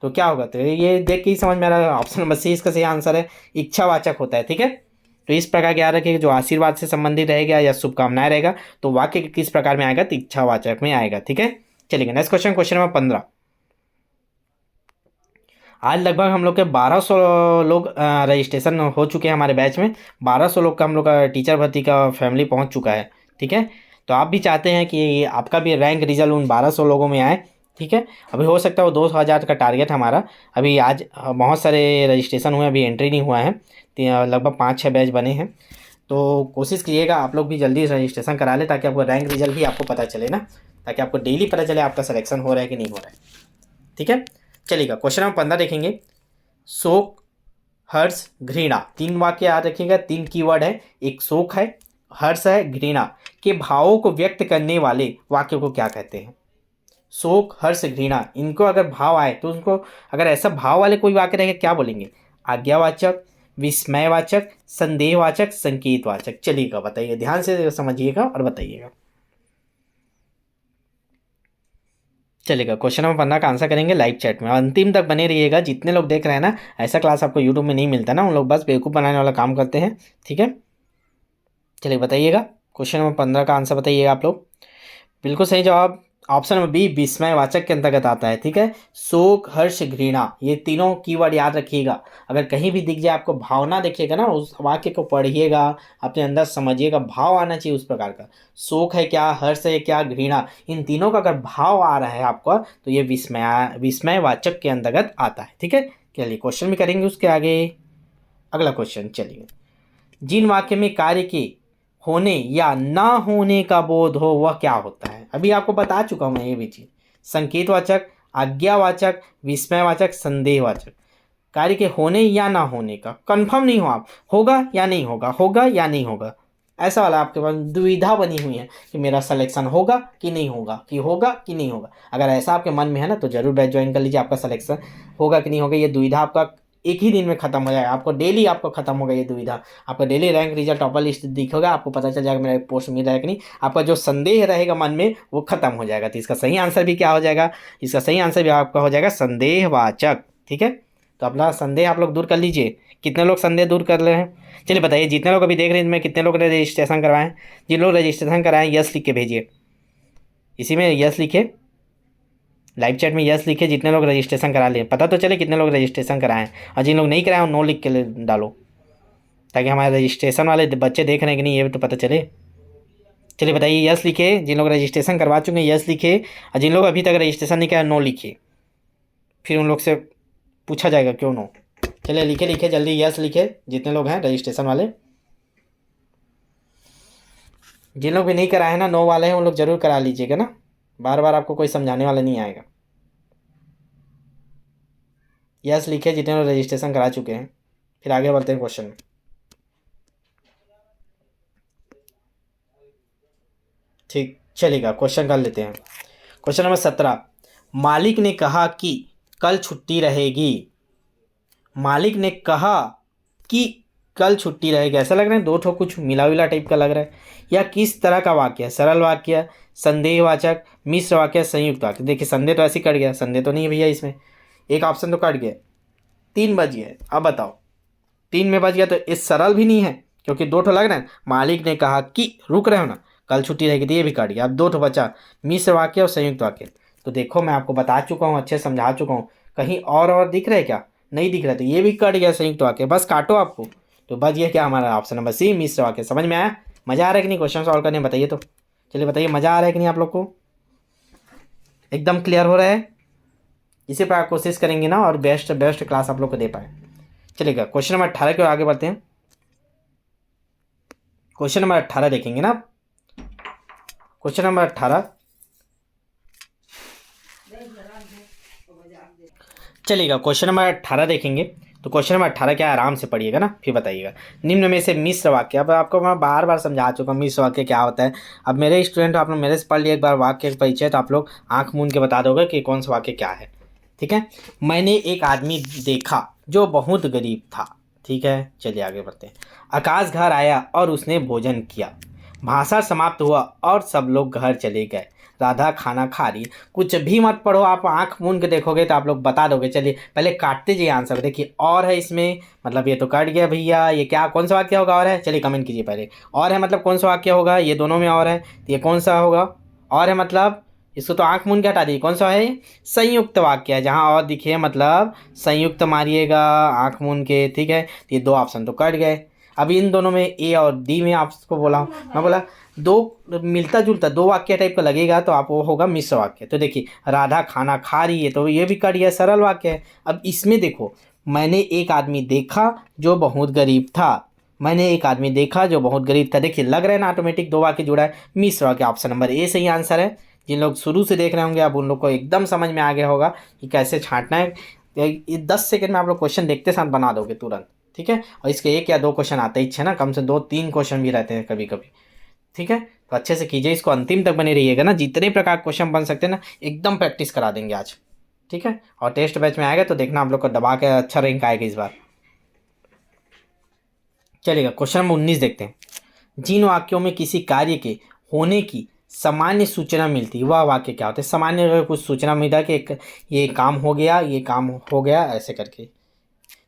तो क्या होगा, तो ये देख के ही समझ में आ रहा है, ऑप्शन नंबर सी इसका सही आंसर है, इच्छावाचक होता है, ठीक है। तो इस प्रकार याद रखिए, जो आशीर्वाद से संबंधित रहेगा या शुभकामनाएं रहेगा, तो वाक्य किस प्रकार में आएगा, तो इच्छावाचक में आएगा, ठीक है। चलिए नेक्स्ट क्वेश्चन, क्वेश्चन नंबर 15। आज लगभग हम लोग के 1200 लोग रजिस्ट्रेशन हो चुके हैं हमारे बैच में, 1200 लोग का हम लोग का टीचर भर्ती का फैमिली पहुंच चुका है, ठीक है। तो आप भी चाहते हैं कि आपका भी रैंक रिजल्ट उन 1200 लोगों में आए, ठीक है। अभी हो सकता है वो 2000 का टारगेट हमारा, अभी आज बहुत सारे रजिस्ट्रेशन हुए, अभी एंट्री नहीं हुआ है, तो लगभग 5-6 बैच बने हैं, तो कोशिश कीजिएगा आप लोग भी जल्दी रजिस्ट्रेशन करा लें, ताकि आपको रैंक रिजल्ट भी आपको पता चले ना, ताकि आपको डेली पता चले आपका सिलेक्शन हो रहा है कि नहीं हो रहा है, ठीक है। चलिएगा क्वेश्चन नंबर 15 देखेंगे, शोक, हर्ष, घृणा, 3 वाक्य याद रखिएगा, 3 कीवर्ड है, एक शोक है, हर्ष है, घृणा के भावों को व्यक्त करने वाले वाक्यों को क्या कहते हैं। शोक, हर्ष, घृणा, इनको अगर भाव आए तो उनको, अगर ऐसा भाव वाले कोई वाक्य रहेगा क्या बोलेंगे, आज्ञावाचक, विस्मयवाचक, संदेहवाचक, संकेतवाचक। चलिएगा बताइए, ध्यान से समझिएगा और बताइएगा। चलेगा क्वेश्चन नंबर 15 का आंसर करेंगे लाइव चैट में, अंतिम तक बने रहिएगा। जितने लोग देख रहे हैं ना, ऐसा क्लास आपको यूट्यूब में नहीं मिलता ना, उन लोग बस बेवकूफ़ बनाने वाला काम करते हैं, ठीक है। चलिए बताइएगा, क्वेश्चन नंबर 15 का आंसर बताइएगा आप लोग। बिल्कुल सही जवाब ऑप्शन नंबर बी विस्मयवाचक के अंतर्गत आता है। ठीक है, शोक, हर्ष, घृणा, ये तीनों कीवर्ड याद रखिएगा। अगर कहीं भी दिख जाए आपको भावना देखिएगा ना, उस वाक्य को पढ़िएगा, अपने अंदर समझिएगा, भाव आना चाहिए उस प्रकार का। शोक है क्या, हर्ष है क्या, घृणा, इन तीनों का अगर भाव आ रहा है आपका तो ये विस्मयवाचक के अंतर्गत आता है। ठीक है, चलिए क्वेश्चन भी करेंगे उसके आगे। अगला क्वेश्चन चलिए, जिन वाक्य में कार्य के होने या ना होने का बोध हो वह क्या होता है। अभी आपको बता चुका हूं मैं ये भी चीज। संकेतवाचक, आज्ञावाचक, विस्मयवाचक, संदेहवाचक। कार्य के होने या ना होने का कंफर्म नहीं हो आप, होगा या नहीं होगा, होगा या नहीं होगा, ऐसा वाला आपके पास दुविधा बनी हुई है कि मेरा सिलेक्शन होगा कि नहीं होगा, कि होगा कि नहीं होगा। अगर ऐसा आपके मन में है ना तो जरूर बैच ज्वाइन कर लीजिए, आपका सिलेक्शन होगा कि नहीं होगा ये दुविधा आपका एक ही दिन में खत्म हो जाएगा। आपको डेली आपको खत्म होगा ये दुविधा, आपका daily rank result topper list दिखेगा, आपको पता चल जाएगा मेरा पोस्ट मिल रहा है कि नहीं। आपका जो संदेह रहेगा मन में वो खत्म हो जाएगा। तो इसका सही आंसर भी क्या हो जाएगा, इसका सही आंसर भी आपका हो जाएगा संदेहवाचक। ठीक है, तो अपना संदेह आप लोग दूर कर लीजिए। कितने लोग संदेह दूर कर रहे हैं चलिए बताइए, जितने लोग अभी देख रहे हैं इनमें कितने लोग ने रजिस्ट्रेशन करवाएं। जिन लोग रजिस्ट्रेशन कराएं यस लिख के भेजिए, इसी में यस लिखे, लाइव चैट में यस लिखे जितने लोग रजिस्ट्रेशन करा लिए, पता तो चले कितने लोग रजिस्ट्रेशन कराएं। और जिन लोग नहीं कराएं नो लिख के डालो, ताकि हमारे रजिस्ट्रेशन वाले बच्चे देख रहे हैं कि नहीं ये भी तो पता चले। चलिए बताइए, यस लिखे जिन लोग रजिस्ट्रेशन करवा चुके हैं यस लिखे, और जिन लोग अभी तक रजिस्ट्रेशन नहीं कराया नो लिखिए, फिर उन लोग से पूछा जाएगा क्यों नो। चलिए लिखे लिखे जल्दी यस लिखे जितने लोग हैं रजिस्ट्रेशन वाले। जिन लोग भी नहीं कराए हैं ना नो वाले हैं उन लोग जरूर करा लीजिएगा ना, बार बार आपको कोई समझाने वाला नहीं आएगा। यस लिखे जितने लोग रजिस्ट्रेशन करा चुके हैं। फिर आगे बढ़ते हैं क्वेश्चन में। ठीक चलेगा, क्वेश्चन कर लेते हैं। क्वेश्चन नंबर 17, मालिक ने कहा कि कल छुट्टी रहेगी। मालिक ने कहा कि कल छुट्टी रहेगी, ऐसा लग रहा है दो ठो कुछ मिला विला टाइप का लग रहा है। या किस तरह का वाक्य है, सरल वाक्य, संदेहवाचक, मिश्र वाक्य, संयुक्त वाक्य। देखिए संदेह तो ऐसे कट गया, संदेह तो नहीं है भैया इसमें, एक ऑप्शन तो कट गया। 3 बज गए, अब बताओ 3 में बज गया तो इस सरल भी नहीं है क्योंकि दो ठो लग रहा है। मालिक ने कहा कि, रुक रहे हो ना, कल छुट्टी रहेगी तो ये भी कट गया। अब दो ठो बचा, मिश्र वाक्य और संयुक्त वाक्य। तो देखो मैं आपको बता चुका हूँ, अच्छे समझा चुका हूँ, कहीं और दिख रहा है क्या, नहीं दिख रहा, तो ये भी कट गया संयुक्त वाक्य, बस काटो आपको। तो बच गया क्या हमारा ऑप्शन नंबर सी, मिश्र वाक्य। समझ में आया, मजा आ रहा है कि नहीं क्वेश्चन सॉल्व करने, बताइए तो। चलिए बताइए मजा आ रहा है कि नहीं आप लोग को, एकदम क्लियर हो रहा है। इसी पर कोशिश करेंगे ना और बेस्ट बेस्ट क्लास आप लोग को दे पाए। चलिएगा क्वेश्चन नंबर 18 की ओर आगे बढ़ते हैं। क्वेश्चन नंबर 18 देखेंगे ना, क्वेश्चन नंबर 18। चलिएगा क्वेश्चन नंबर 18 देखेंगे। तो क्वेश्चन नंबर 18 क्या, आराम से पढ़िएगा ना फिर बताइएगा। निम्न में से मिश्र वाक्य, अब आपको मैं बार बार समझा चुका हूँ मिश्र वाक्य क्या होता है। अब मेरे स्टूडेंट आप लोग मेरे से पढ़ लिए एक बार वाक्य का परिचय, तो आप लोग आंख मूंद के बता दोगे कि कौन सा वाक्य क्या है। ठीक है, मैंने एक आदमी देखा जो बहुत गरीब था। ठीक है, चलिए आगे बढ़ते हैं। आकाश घर आया और उसने भोजन किया। भाषण समाप्त हुआ और सब लोग घर चले गए। राधा खाना खा रही है। कुछ भी मत पढ़ो, आप आंख मूंद के देखोगे तो आप लोग बता दोगे। चलिए पहले काटते जाइए आंसर, देखिए और है इसमें, मतलब ये तो कट गया भैया, ये क्या कौन सा वाक्य होगा, और है, चलिए कमेंट कीजिए पहले। और है मतलब कौन सा वाक्य होगा, ये दोनों में और है, तो ये कौन सा होगा, और है मतलब इसको तो आंख मूंद के हटा दीजिए, कौन सा है, संयुक्त वाक्य है। जहाँ और दिखे मतलब संयुक्त मारिएगा आंख मूंद के। ठीक है, तो ये 2 ऑप्शन तो कट गए। अब इन दोनों में ए और डी में आपको बोला हूँ मैं, बोला 2 मिलता जुलता 2 वाक्य टाइप का लगेगा तो आप वो होगा मिश्र वाक्य। तो देखिए राधा खाना खा रही है तो ये भी कट गया, सरल वाक्य है। अब इसमें देखो, मैंने एक आदमी देखा जो बहुत गरीब था। मैंने एक आदमी देखा जो बहुत गरीब था, देखिए लग रहा है ना ऑटोमेटिक 2 वाक्य जुड़ा है, मिश्र वाक्य। ऑप्शन नंबर ए सही आंसर है। जिन लोग शुरू से देख रहे होंगे अब उन लोग को एकदम समझ में आ गया होगा कि कैसे छांटना है। ये 10 सेकंड में आप लोग क्वेश्चन देखते साथ बना दोगे तुरंत। ठीक है, और इसके 1 या 2 क्वेश्चन आते ही है ना, कम से 2-3 क्वेश्चन भी रहते हैं कभी कभी। ठीक है, तो अच्छे से कीजिए, इसको अंतिम तक बने रहिएगा ना, जितने प्रकार क्वेश्चन बन सकते हैं ना एकदम प्रैक्टिस करा देंगे आज। ठीक है, और टेस्ट बैच में आएगा तो देखना आप लोग को दबा के अच्छा रैंक आएगा इस बार। चलेगा क्वेश्चन नंबर 19 देखते हैं। जिन वाक्यों में किसी कार्य के होने की सामान्य सूचना मिलती है वह वाक्य क्या होते हैं। सामान्य अगर कुछ सूचना मिला कि ये काम हो गया, ये काम हो गया, ऐसे करके।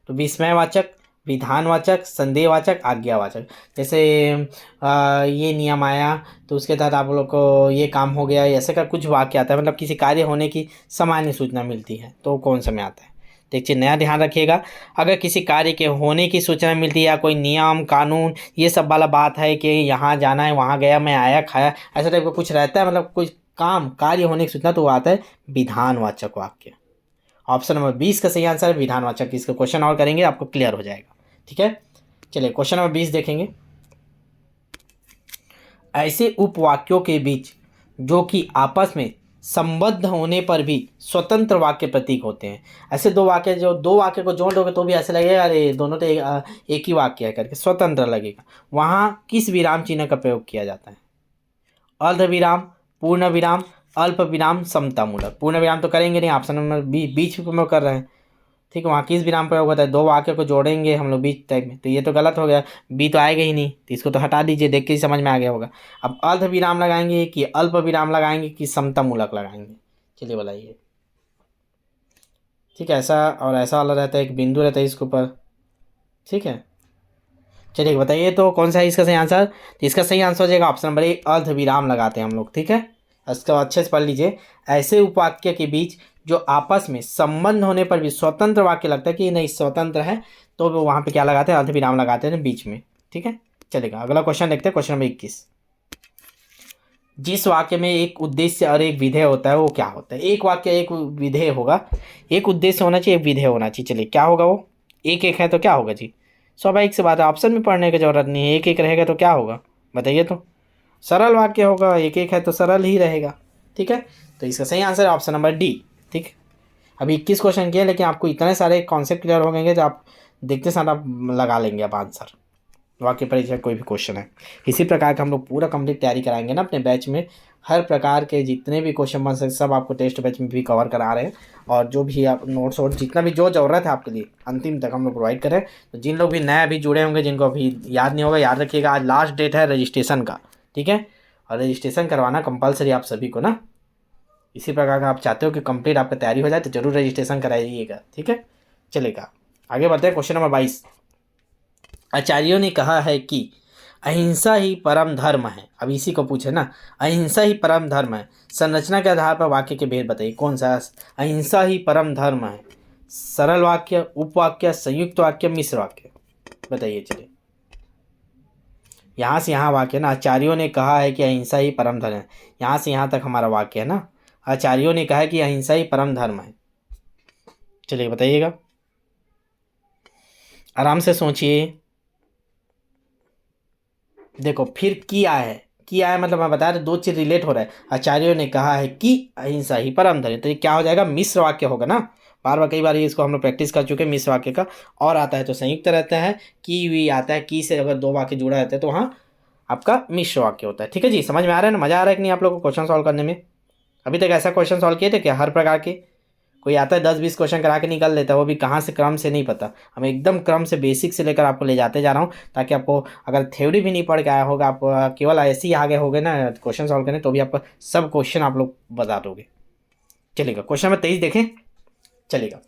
तो विस्मयवाचक, विधानवाचक, संदेहवाचक, आज्ञावाचक। जैसे ये नियम आया तो उसके तहत आप लोग को ये काम हो गया, ऐसे का कुछ वाक्य आता है, मतलब किसी कार्य होने की सामान्य सूचना मिलती है, तो कौन सा में आता है। देखिए नया ध्यान रखिएगा, अगर किसी कार्य के होने की सूचना मिलती है या कोई नियम कानून ये सब वाला बात है कि यहाँ जाना है, वहाँ गया, मैं आया खाया, ऐसा टाइप का कुछ रहता है, मतलब कोई काम कार्य होने की सूचना, तो वो आता है विधानवाचक वाक्य। ऑप्शन नंबर 20 का सही आंसर है विधानवाचक। इसका क्वेश्चन और करेंगे आपको क्लियर हो जाएगा। ठीक है, चलिए क्वेश्चन नंबर 20 देखेंगे। ऐसे उपवाक्यों के बीच जो कि आपस में संबद्ध होने पर भी स्वतंत्र वाक्य प्रतीक होते हैं। ऐसे दो वाक्य, जो दो वाक्य को जोड़ दोगे तो भी ऐसे लगेगा अरे दोनों तो एक ही वाक्य है करके, स्वतंत्र लगेगा। वहाँ किस विराम चिन्ह का प्रयोग किया जाता है? अर्ध विराम, पूर्ण विराम, अल्प विराम, समतामूलक। पूर्ण विराम तो करेंगे नहीं, ऑप्शन नंबर बीच में कर रहे हैं। ठीक है, वहाँ किस विराम प्रयोग होता है? दो वाक्य को जोड़ेंगे हम लोग बीच टाइप में, तो ये तो गलत हो गया, बी तो आएगा ही नहीं, तो इसको तो हटा दीजिए, देख के ही समझ में आ गया होगा। अब अर्ध विराम लगाएंगे कि अल्प विराम लगाएंगे कि समतामूलक लगाएंगे? चलिए बताइए। ठीक है, ऐसा और ऐसा वाला रहता है, एक बिंदु रहता है इसके ऊपर। ठीक है, चलिए बताइए तो कौन सा है इसका सही आंसर? तो इसका सही आंसर हो जाएगा ऑप्शन नंबर ए, अर्ध विराम लगाते हैं हम लोग। ठीक है, इसको अच्छे से पढ़ लीजिए। ऐसे उपवाक्य के बीच जो आपस में संबंध होने पर भी स्वतंत्र वाक्य लगता है कि नहीं स्वतंत्र है, तो वो वहाँ पे क्या लगाते हैं? अर्ध विराम लगाते हैं बीच में। ठीक है, चलेगा। अगला क्वेश्चन देखते हैं, क्वेश्चन नंबर 21। जिस वाक्य में एक उद्देश्य और एक विधेय होता है वो क्या होता है? एक वाक्य एक विधेय होगा, एक उद्देश्य होना चाहिए, एक विधेय होना चाहिए। चलिए क्या होगा वो? एक एक है तो क्या होगा जी? स्वाभाविक सी बात है, ऑप्शन में पढ़ने की जरूरत नहीं है, एक एक रहेगा तो क्या होगा बताइए तो? सरल वाक्य होगा, एक एक है तो सरल ही रहेगा। ठीक है, तो इसका सही आंसर है ऑप्शन नंबर डी। ठीक, अभी 21 क्वेश्चन किए, लेकिन आपको इतने सारे कॉन्सेप्ट क्लियर हो गएंगे तो आप देखते साथ आप लगा लेंगे आप आंसर, वाक्य परिचय कोई भी क्वेश्चन है। इसी प्रकार का हम लोग पूरा कंप्लीट तैयारी कराएंगे ना अपने बैच में। हर प्रकार के जितने भी क्वेश्चन बन सकते सब आपको टेस्ट बैच में भी कवर करा रहे हैं, और जो भी आप नोट्स और जितना भी जो ज़रूरत है आपके लिए अंतिम तक हम लोग प्रोवाइड करें। तो जिन लोग भी नए अभी जुड़े होंगे, जिनको अभी याद नहीं होगा, याद रखिएगा आज लास्ट डेट है रजिस्ट्रेशन का। ठीक है, और रजिस्ट्रेशन करवाना कंपलसरी आप सभी को ना। इसी प्रकार का आप चाहते हो कि कंप्लीट आपका तैयारी हो जाए तो जरूर रजिस्ट्रेशन कराइएगा। ठीक है, चलेगा आगे बढ़ते हैं। Question number 22। आचार्यों ने कहा है कि अहिंसा ही परम धर्म है। अब इसी को पूछे ना, अहिंसा ही परम धर्म है, संरचना के आधार पर वाक्य के भेद बताइए। कौन सा? अहिंसा ही परम धर्म है, सरल वाक्य, उपवाक्य, संयुक्त वाक्य, मिश्र वाक्य, बताइए। चलिए यहाँ से यहाँ वाक्य ना, आचार्यों ने कहा है कि अहिंसा ही परम धर्म है, यहाँ से यहाँ तक हमारा वाक्य है ना। आचार्यों ने कहा है कि अहिंसा ही परम धर्म है। चलिए बताइएगा, आराम से सोचिए। देखो फिर किया है मतलब मैं बता रहे दो चीज रिलेट हो रहा है। आचार्यों ने कहा है कि अहिंसा ही परम धर्म, तो ये क्या हो जाएगा? मिश्र वाक्य होगा ना। बार बार कई बार ये इसको हम लोग प्रैक्टिस कर चुके हैं मिश्र वाक्य का। और आता है तो संयुक्त रहता है, की भी आता है, की से अगर दो वाक्य जुड़ा रहता है तो वहाँ आपका मिश्र वाक्य होता है। ठीक है जी, समझ में आ रहा है ना? मजा आ रहा है कि नहीं आप लोग को क्वेश्चन सॉल्व करने में? अभी तक ऐसा क्वेश्चन सॉल्व किए थे क्या? हर प्रकार के कोई आता है 10-20 क्वेश्चन करा के निकल लेता है, वो भी कहाँ से क्रम से नहीं पता। हम एकदम क्रम से बेसिक से लेकर आपको ले जाते जा रहा हूँ, ताकि आपको अगर थ्योरी भी नहीं पढ़ के आया होगा, आप केवल ऐसे ही आगे हो गए ना क्वेश्चन सॉल्व करने, तो भी आपका सब क्वेश्चन आप लोग बता दोगे। चलेगा, क्वेश्चन नंबर 23 देखें। चलेगा,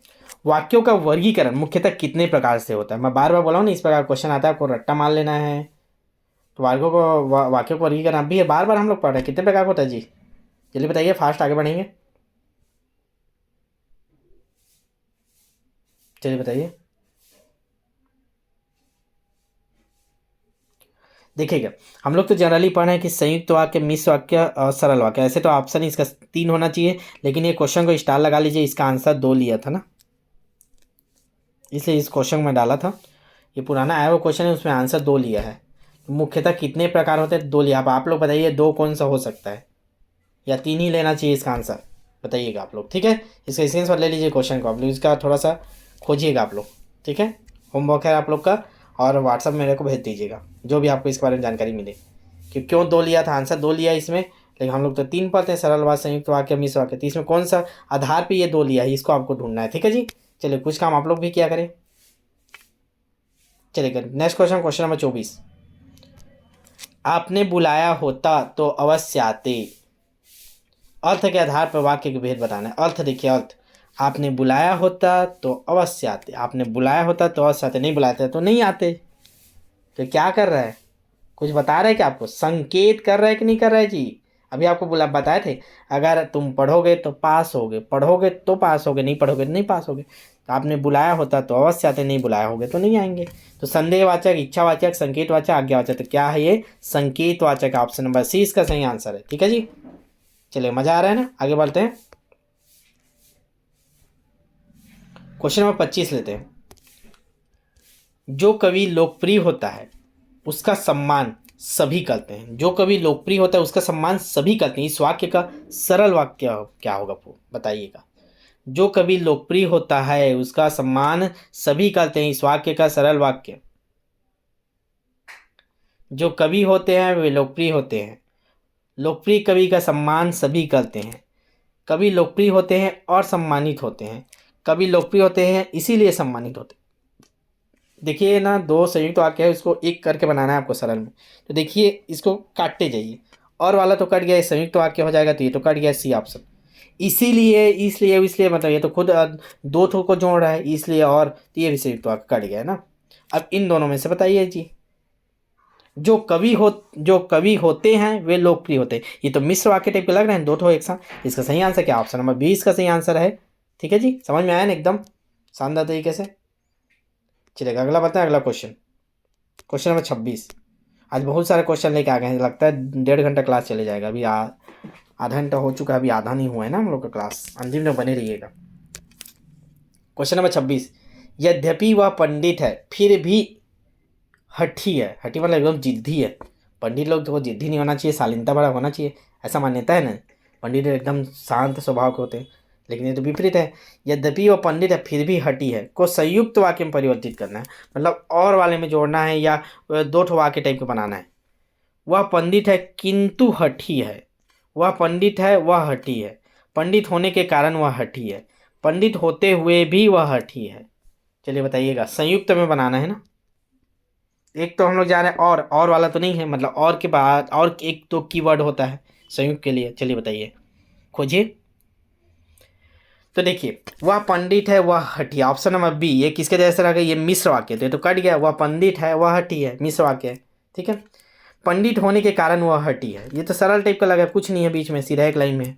वाक्यों का वर्गीकरण मुख्यतः कितने प्रकार से होता है? मैं बार बार बोला हूँ ना, इस प्रकार क्वेश्चन आता है, आपको रट्टा मान लेना है। तो वाक्यों को वर्गीकरण अभी बार बार हम लोग पढ़ रहे हैं, कितने प्रकार का होता है जी? जल्दी बताइए, फास्ट आगे बढ़ेंगे। चलिए बताइए। देखिएगा, हम लोग तो जनरली पढ़ रहे हैं कि संयुक्त वाक्य, मिश्र वाक्य और सरल वाक्य। ऐसे तो ऑप्शन इसका 3 होना चाहिए, लेकिन ये क्वेश्चन को स्टार लगा लीजिए, इसका आंसर 2 लिया था ना, इसलिए इस क्वेश्चन में डाला था। ये पुराना आया हुआ क्वेश्चन है, उसमें आंसर 2 लिया है। मुख्यतः कितने प्रकार होते हैं? 2 लिया। अब आप लोग बताइए 2 कौन सा हो सकता है, या 3 ही लेना चाहिए इसका आंसर? बताइएगा आप लोग। ठीक है, इसका स्क्रीनशॉट ले लीजिए क्वेश्चन को, आप लोग इसका थोड़ा सा खोजिएगा आप लोग। ठीक है, होमवर्क है आप लोग का, और व्हाट्सअप मेरे को भेज दीजिएगा जो भी आपको इसके बारे में जानकारी मिले कि क्यों 2 लिया था। आंसर 2 लिया इसमें, लेकिन हम लोग तो 3 पढ़ते हैं, सरल वाक्य, संयुक्त वाक्य, मिश्र वाक्य। तो इसमें कौन सा आधार पे ये 2 लिया है, इसको आपको ढूंढना है। ठीक है जी, चलिए कुछ काम आप लोग भी किया करें। चलिए नेक्स्ट क्वेश्चन, क्वेश्चन नंबर 24। आपने बुलाया होता तो अवश्य आते, अर्थ के आधार पर वाक्य के भेद बताना है। अर्थ देखिए, अर्थ आपने बुलाया होता तो अवश्य आते, आपने बुलाया होता तो अवश्य आते, नहीं बुलाते तो नहीं आते। तो क्या कर रहा है, कुछ बता रहा है कि आपको संकेत कर रहा है कि नहीं कर रहा है जी। अभी आपको बताए थे, अगर तुम पढ़ोगे तो पास होगे, पढ़ोगे तो पास होगे, नहीं पढ़ोगे तो नहीं पास होगे। तो आपने बुलाया होता तो अवश्य आते, नहीं बुलाया होगे तो नहीं आएंगे। तो संदेहवाचक, इच्छावाचक, संकेतवाचक, आज्ञावाचक, तो क्या है ये, संकेतवाचक। ऑप्शन नंबर सी इसका सही आंसर है। ठीक है जी, चलिए मजा आ रहा है ना, आगे बढ़ते हैं। क्वेश्चन नंबर 25 लेते हैं। जो कवि लोकप्रिय होता है उसका सम्मान सभी करते हैं। जो कवि लोकप्रिय होता है उसका सम्मान सभी करते हैं। इस वाक्य का सरल वाक्य क्या होगा, बताइएगा। जो कवि लोकप्रिय होता है उसका सम्मान सभी करते हैं, इस वाक्य का सरल वाक्य। जो कवि होते हैं वे लोकप्रिय होते हैं, लोकप्रिय कवि का सम्मान सभी करते हैं। कवि लोकप्रिय होते हैं और सम्मानित होते हैं, कवि लोकप्रिय होते हैं इसीलिए सम्मानित होते हैं। देखिए ना, दो संयुक्त वाक्य है, इसको एक करके बनाना है आपको सरल में। तो देखिए इसको काटते जाइए, और वाला तो कट गया, संयुक्त वाक्य हो जाएगा, तो ये तो कट गया सी ऑप्शन। इसीलिए इसलिए इसलिए मतलब ये तो खुद दो ठो को जोड़ रहा है, इसलिए और तो ये भी संयुक्त वाक्य कट गया है ना। अब इन दोनों में से बताइए जी, जो कवि होते हैं वे लोकप्रिय होते हैं, ये तो मिश्र वाक्य टाइप के लग रहे हैं, दो ठो एक साथ। इसका सही आंसर क्या, ऑप्शन नंबर 20 का सही आंसर है। ठीक है जी, समझ में आया ना एकदम शानदार तरीके से। चलिएगा अगला बताएं, अगला क्वेश्चन, क्वेश्चन नंबर 26। आज बहुत सारे क्वेश्चन लेके आ गए हैं, लगता है 1.5 घंटा क्लास चले जाएगा। अभी आधा घंटा हो चुका है, अभी आधा नहीं हुआ है ना हम लोग का क्लास, अंतिम में बने रहिएगा। Question number 26। यद्यपि वह पंडित है फिर भी हठी है। हठी मतलब एकदम जिद्दी है। पंडित लोग तो जिद्दी नहीं होना चाहिए, शालीनता बड़ा होना चाहिए, ऐसा मान्यता है ना। पंडित एकदम शांत स्वभाव के होते हैं, लेकिन ये तो विपरीत है। यद्यपि वह पंडित है फिर भी हठी है को संयुक्त वाक्य में परिवर्तित करना है, मतलब और वाले में जोड़ना है या दो ठो वाक्य टाइप का बनाना है। वह पंडित है किंतु हठी है, वह पंडित है वह हठी है, पंडित होने के कारण वह हठी है, पंडित होते हुए भी वह हठी है। चलिए बताइएगा, संयुक्त में बनाना है ना। एक तो हम लोग जा रहे हैं और वाला तो नहीं है, मतलब और के बाद और एक तो कीवर्ड होता है संयुक्त के लिए। चलिए बताइए, खोजिए। तो देखिए, वह पंडित है वह हठी, ऑप्शन नंबर बी, ये किसके जैसे रह गया, ये मिश्र वाक्य, तो ये तो कट गया। वह पंडित है वह हठी है, मिश्र वाक्य है। ठीक है, पंडित होने के कारण वह हठी है, ये तो सरल टाइप का लगा, कुछ नहीं है बीच में, सीधा एक लाइन में है।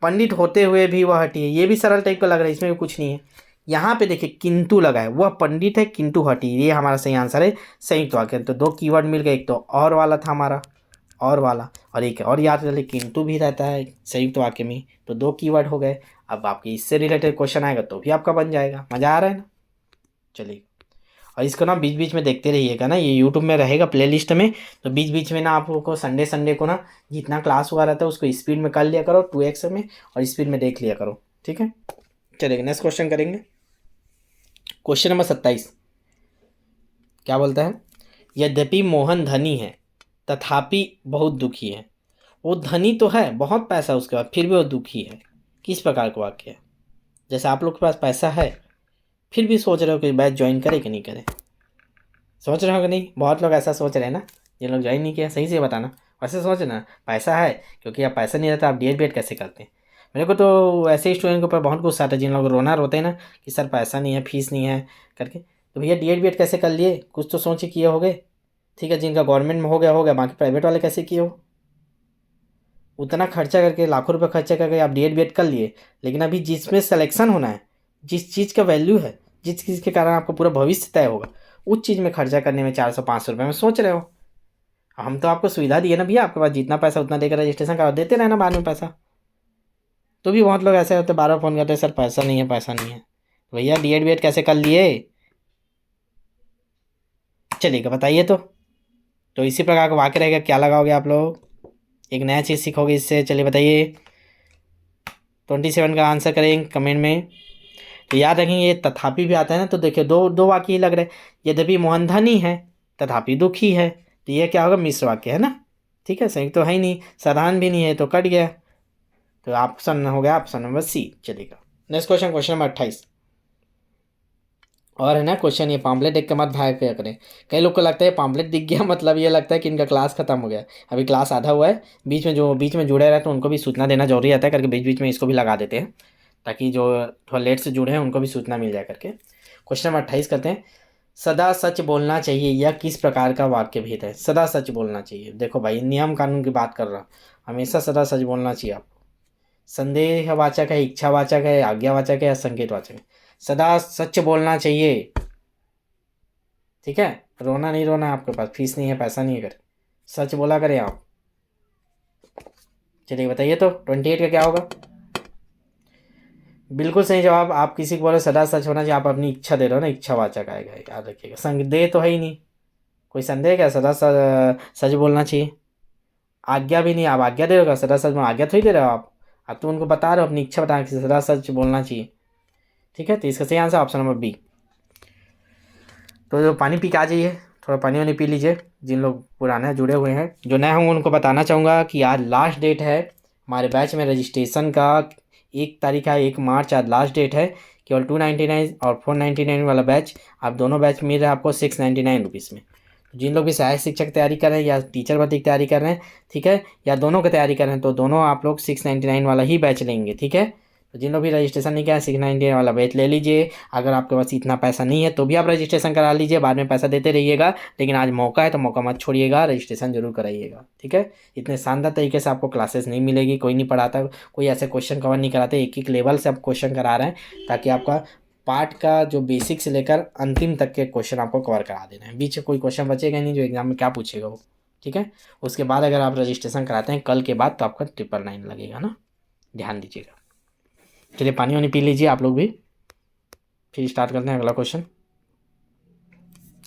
पंडित होते हुए भी वह हठी है, ये भी सरल टाइप का लग रहा है, इसमें भी कुछ नहीं है। यहाँ पे देखिए किंतु लगा है, वह पंडित है किंतु हठी, ये हमारा सही आंसर है संयुक्त वाक्य। तो दो कीवर्ड मिल गए, एक तो और वाला था हमारा, और वाला, और एक और याद रखिए किंतु भी रहता है संयुक्त वाक्य में, तो दो कीवर्ड हो गए। अब आपके इससे रिलेटेड क्वेश्चन आएगा तो भी आपका बन जाएगा। मज़ा आ रहा है ना। चलिए, और इसको ना बीच बीच में देखते रहिएगा ना, ये यूट्यूब में रहेगा प्लेलिस्ट में, तो बीच बीच में ना आपको संडे को ना जितना क्लास हुआ रहता है उसको स्पीड में कर लिया करो 2x में, और स्पीड में देख लिया करो। ठीक है, चलिए नेक्स्ट क्वेश्चन करेंगे। क्वेश्चन नंबर 27 क्या बोलता है, यद्यपि मोहन धनी है तथापि बहुत दुखी है। वो धनी तो है, बहुत पैसा उसके बाद, फिर भी वो दुखी है। किस प्रकार का वाक्य है। जैसे आप लोग के पास पैसा है फिर भी सोच रहे हो कि बैच ज्वाइन करें कि नहीं करें, सोच रहे हो कि नहीं। बहुत लोग ऐसा सोच रहे हैं ना, जिन लोग ज्वाइन नहीं किया, सही से बताना। वैसे सोच ना, पैसा है, क्योंकि आप पैसा नहीं रहता आप DED कैसे करते हैं। मेरे को तो ऐसे स्टूडेंट के ऊपर बहुत गुस्सा आता है जिन लोग रोना रोते हैं ना कि सर पैसा नहीं है, फीस नहीं है करके। तो भैया DED कैसे कर लिए, कुछ तो सोच किए होगे। ठीक है, जिनका गवर्नमेंट में हो गया, बाकी प्राइवेट वाले कैसे किए हो। उतना खर्चा करके, लाखों रुपये खर्चा करके आप DED कर लिए, लेकिन अभी जिसमें सिलेक्शन होना है, जिस चीज़ का वैल्यू है, जिस चीज़ के कारण आपका पूरा भविष्य तय होगा, उस चीज़ में खर्चा करने में 400-500 रुपये में सोच रहे हो। हम तो आपको सुविधा दिए ना भैया, आपके पास जितना पैसा उतना देकर रजिस्ट्रेशन करा, देते रहना बाद में पैसा। तो भी बहुत लोग ऐसे होते, बार बार फ़ोन करते हैं सर पैसा नहीं है, पैसा नहीं है। भैया DED कैसे कर लिए, चलिएगा बताइए। तो इसी प्रकार का वाक्य रहेगा, क्या लगाओगे आप लोग, एक नया चीज़ सीखोगे इससे। चलिए बताइए, 27 का आंसर करेंगे कमेंट में। तो याद रखेंगे ये तथापि भी आता है ना, तो देखिए दो वाक्य ही लग रहे हैं। यद्यपि मोहन धनी है तथापि दुखी है, तो ये क्या होगा, मिश्र वाक्य है ना। ठीक है, संयुक्त तो है ही नहीं, साधारण भी नहीं है, तो कट गया। तो ऑप्शन हो गया ऑप्शन नंबर सी। चलेगा नेक्स्ट क्वेश्चन, क्वेश्चन नंबर 28 और है ना क्वेश्चन। ये पॉम्पलेट देख के मत भाग क्या करें। कई लोग को लगता है पॉम्पलेट दिख गया मतलब ये लगता है कि इनका क्लास खत्म हो गया। अभी क्लास आधा हुआ है, बीच में जो बीच में जुड़े रहे तो उनको भी सूचना देना जरूरी रहता है करके बीच बीच में इसको भी लगा देते हैं। ताकि जो थोड़ा लेट से जुड़े हैं उनको भी सूचना मिल जाए करके। क्वेश्चन नंबर 28 करते हैं, सदा सच बोलना चाहिए यह किस प्रकार का वाक्य भेद है। सदा सच बोलना चाहिए, देखो भाई नियम कानून की बात कर रहा हूँ, हमेशा सदा सच बोलना चाहिए आपको। संदेहवाचक है, इच्छावाचक है, आज्ञावाचक है या संकेतवाचक है। सदा सच बोलना चाहिए, ठीक है। रोना नहीं रोना, आपके पास फीस नहीं है, पैसा नहीं है, कर सच बोला करें आप। चलिए बताइए तो 28 का क्या होगा। बिल्कुल सही जवाब। आप किसी को बोलो सदा सच होना चाहिए, आप अपनी इच्छा दे रहे हो ना, इच्छावाचक आएगा, याद रखिएगा। संदेह तो है ही नहीं, कोई संदेह क्या, सदा सच बोलना चाहिए। आज्ञा भी नहीं, आप आज्ञा दे रहे हो, सदा सच में आज्ञा थोड़ी दे रहे हो आप तो उनको बता रहे हो, अपनी इच्छा बता रहे हो, सदा सच बोलना चाहिए, ठीक है। तो इसका सही आंसर ऑप्शन नंबर बी। तो जो पानी पी के आ जाइए, थोड़ा पानी वानी पी लीजिए। जिन लोग पुराने जुड़े हुए हैं, जो नए होंगे उनको बताना चाहूँगा कि आज लास्ट डेट है हमारे बैच में रजिस्ट्रेशन का। 1 तारीख है, 1 मार्च आज लास्ट डेट है। केवल 299 और 499 वाला बैच, आप दोनों बैच मिल रहे हैं आपको 699 रुपीज़ में। जिन लोग भी सहायक शिक्षक की तैयारी कर रहे हैं या टीचर भर्ती की तैयारी कर रहे हैं, ठीक है, या दोनों की तैयारी कर रहे हैं, तो दोनों आप लोग 699 वाला ही बैच लेंगे, ठीक है। तो जिन लोग भी रजिस्ट्रेशन नहीं किया है 699 वाला बैच ले लीजिए। अगर आपके पास इतना पैसा नहीं है तो भी आप रजिस्ट्रेशन करा लीजिए, बाद में पैसा देते रहिएगा, लेकिन आज मौका है तो मौका मत छोड़िएगा, रजिस्ट्रेशन जरूर कराइएगा, ठीक है। इतने शानदार तरीके से आपको क्लासेस नहीं मिलेगी, कोई नहीं पढ़ाता, कोई ऐसे क्वेश्चन कवर नहीं कराते, एक एक लेवल से आप क्वेश्चन करा रहे हैं ताकि आपका पार्ट का जो बेसिक से लेकर अंतिम तक के क्वेश्चन आपको कवर करा देना है। बीच में कोई क्वेश्चन बचेगा नहीं जो एग्जाम में क्या पूछेगा वो, ठीक है। उसके बाद अगर आप रजिस्ट्रेशन कराते हैं कल के बाद तो आपका 999 लगेगा ना, ध्यान दीजिएगा। चलिए पानी वानी पी लीजिए आप लोग भी, फिर स्टार्ट करते हैं अगला क्वेश्चन।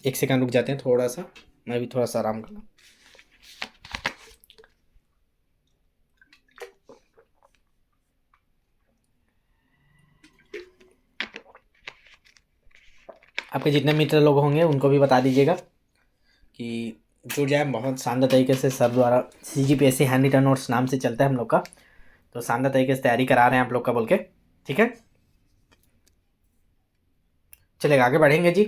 1 सेकंड रुक जाते हैं थोड़ा सा, मैं भी थोड़ा सा आराम कर लूँ। आपके जितने मित्र लोग होंगे उनको भी बता दीजिएगा कि जुड़ जाए। बहुत शानदार तरीके से सर द्वारा CGPSC हैंड रिटन नोट्स नाम से चलता है हम लोग का, तो शानदार तरीके से तैयारी करा रहे हैं आप लोग का बोल के, ठीक है। चलेगा, आगे बढ़ेंगे जी।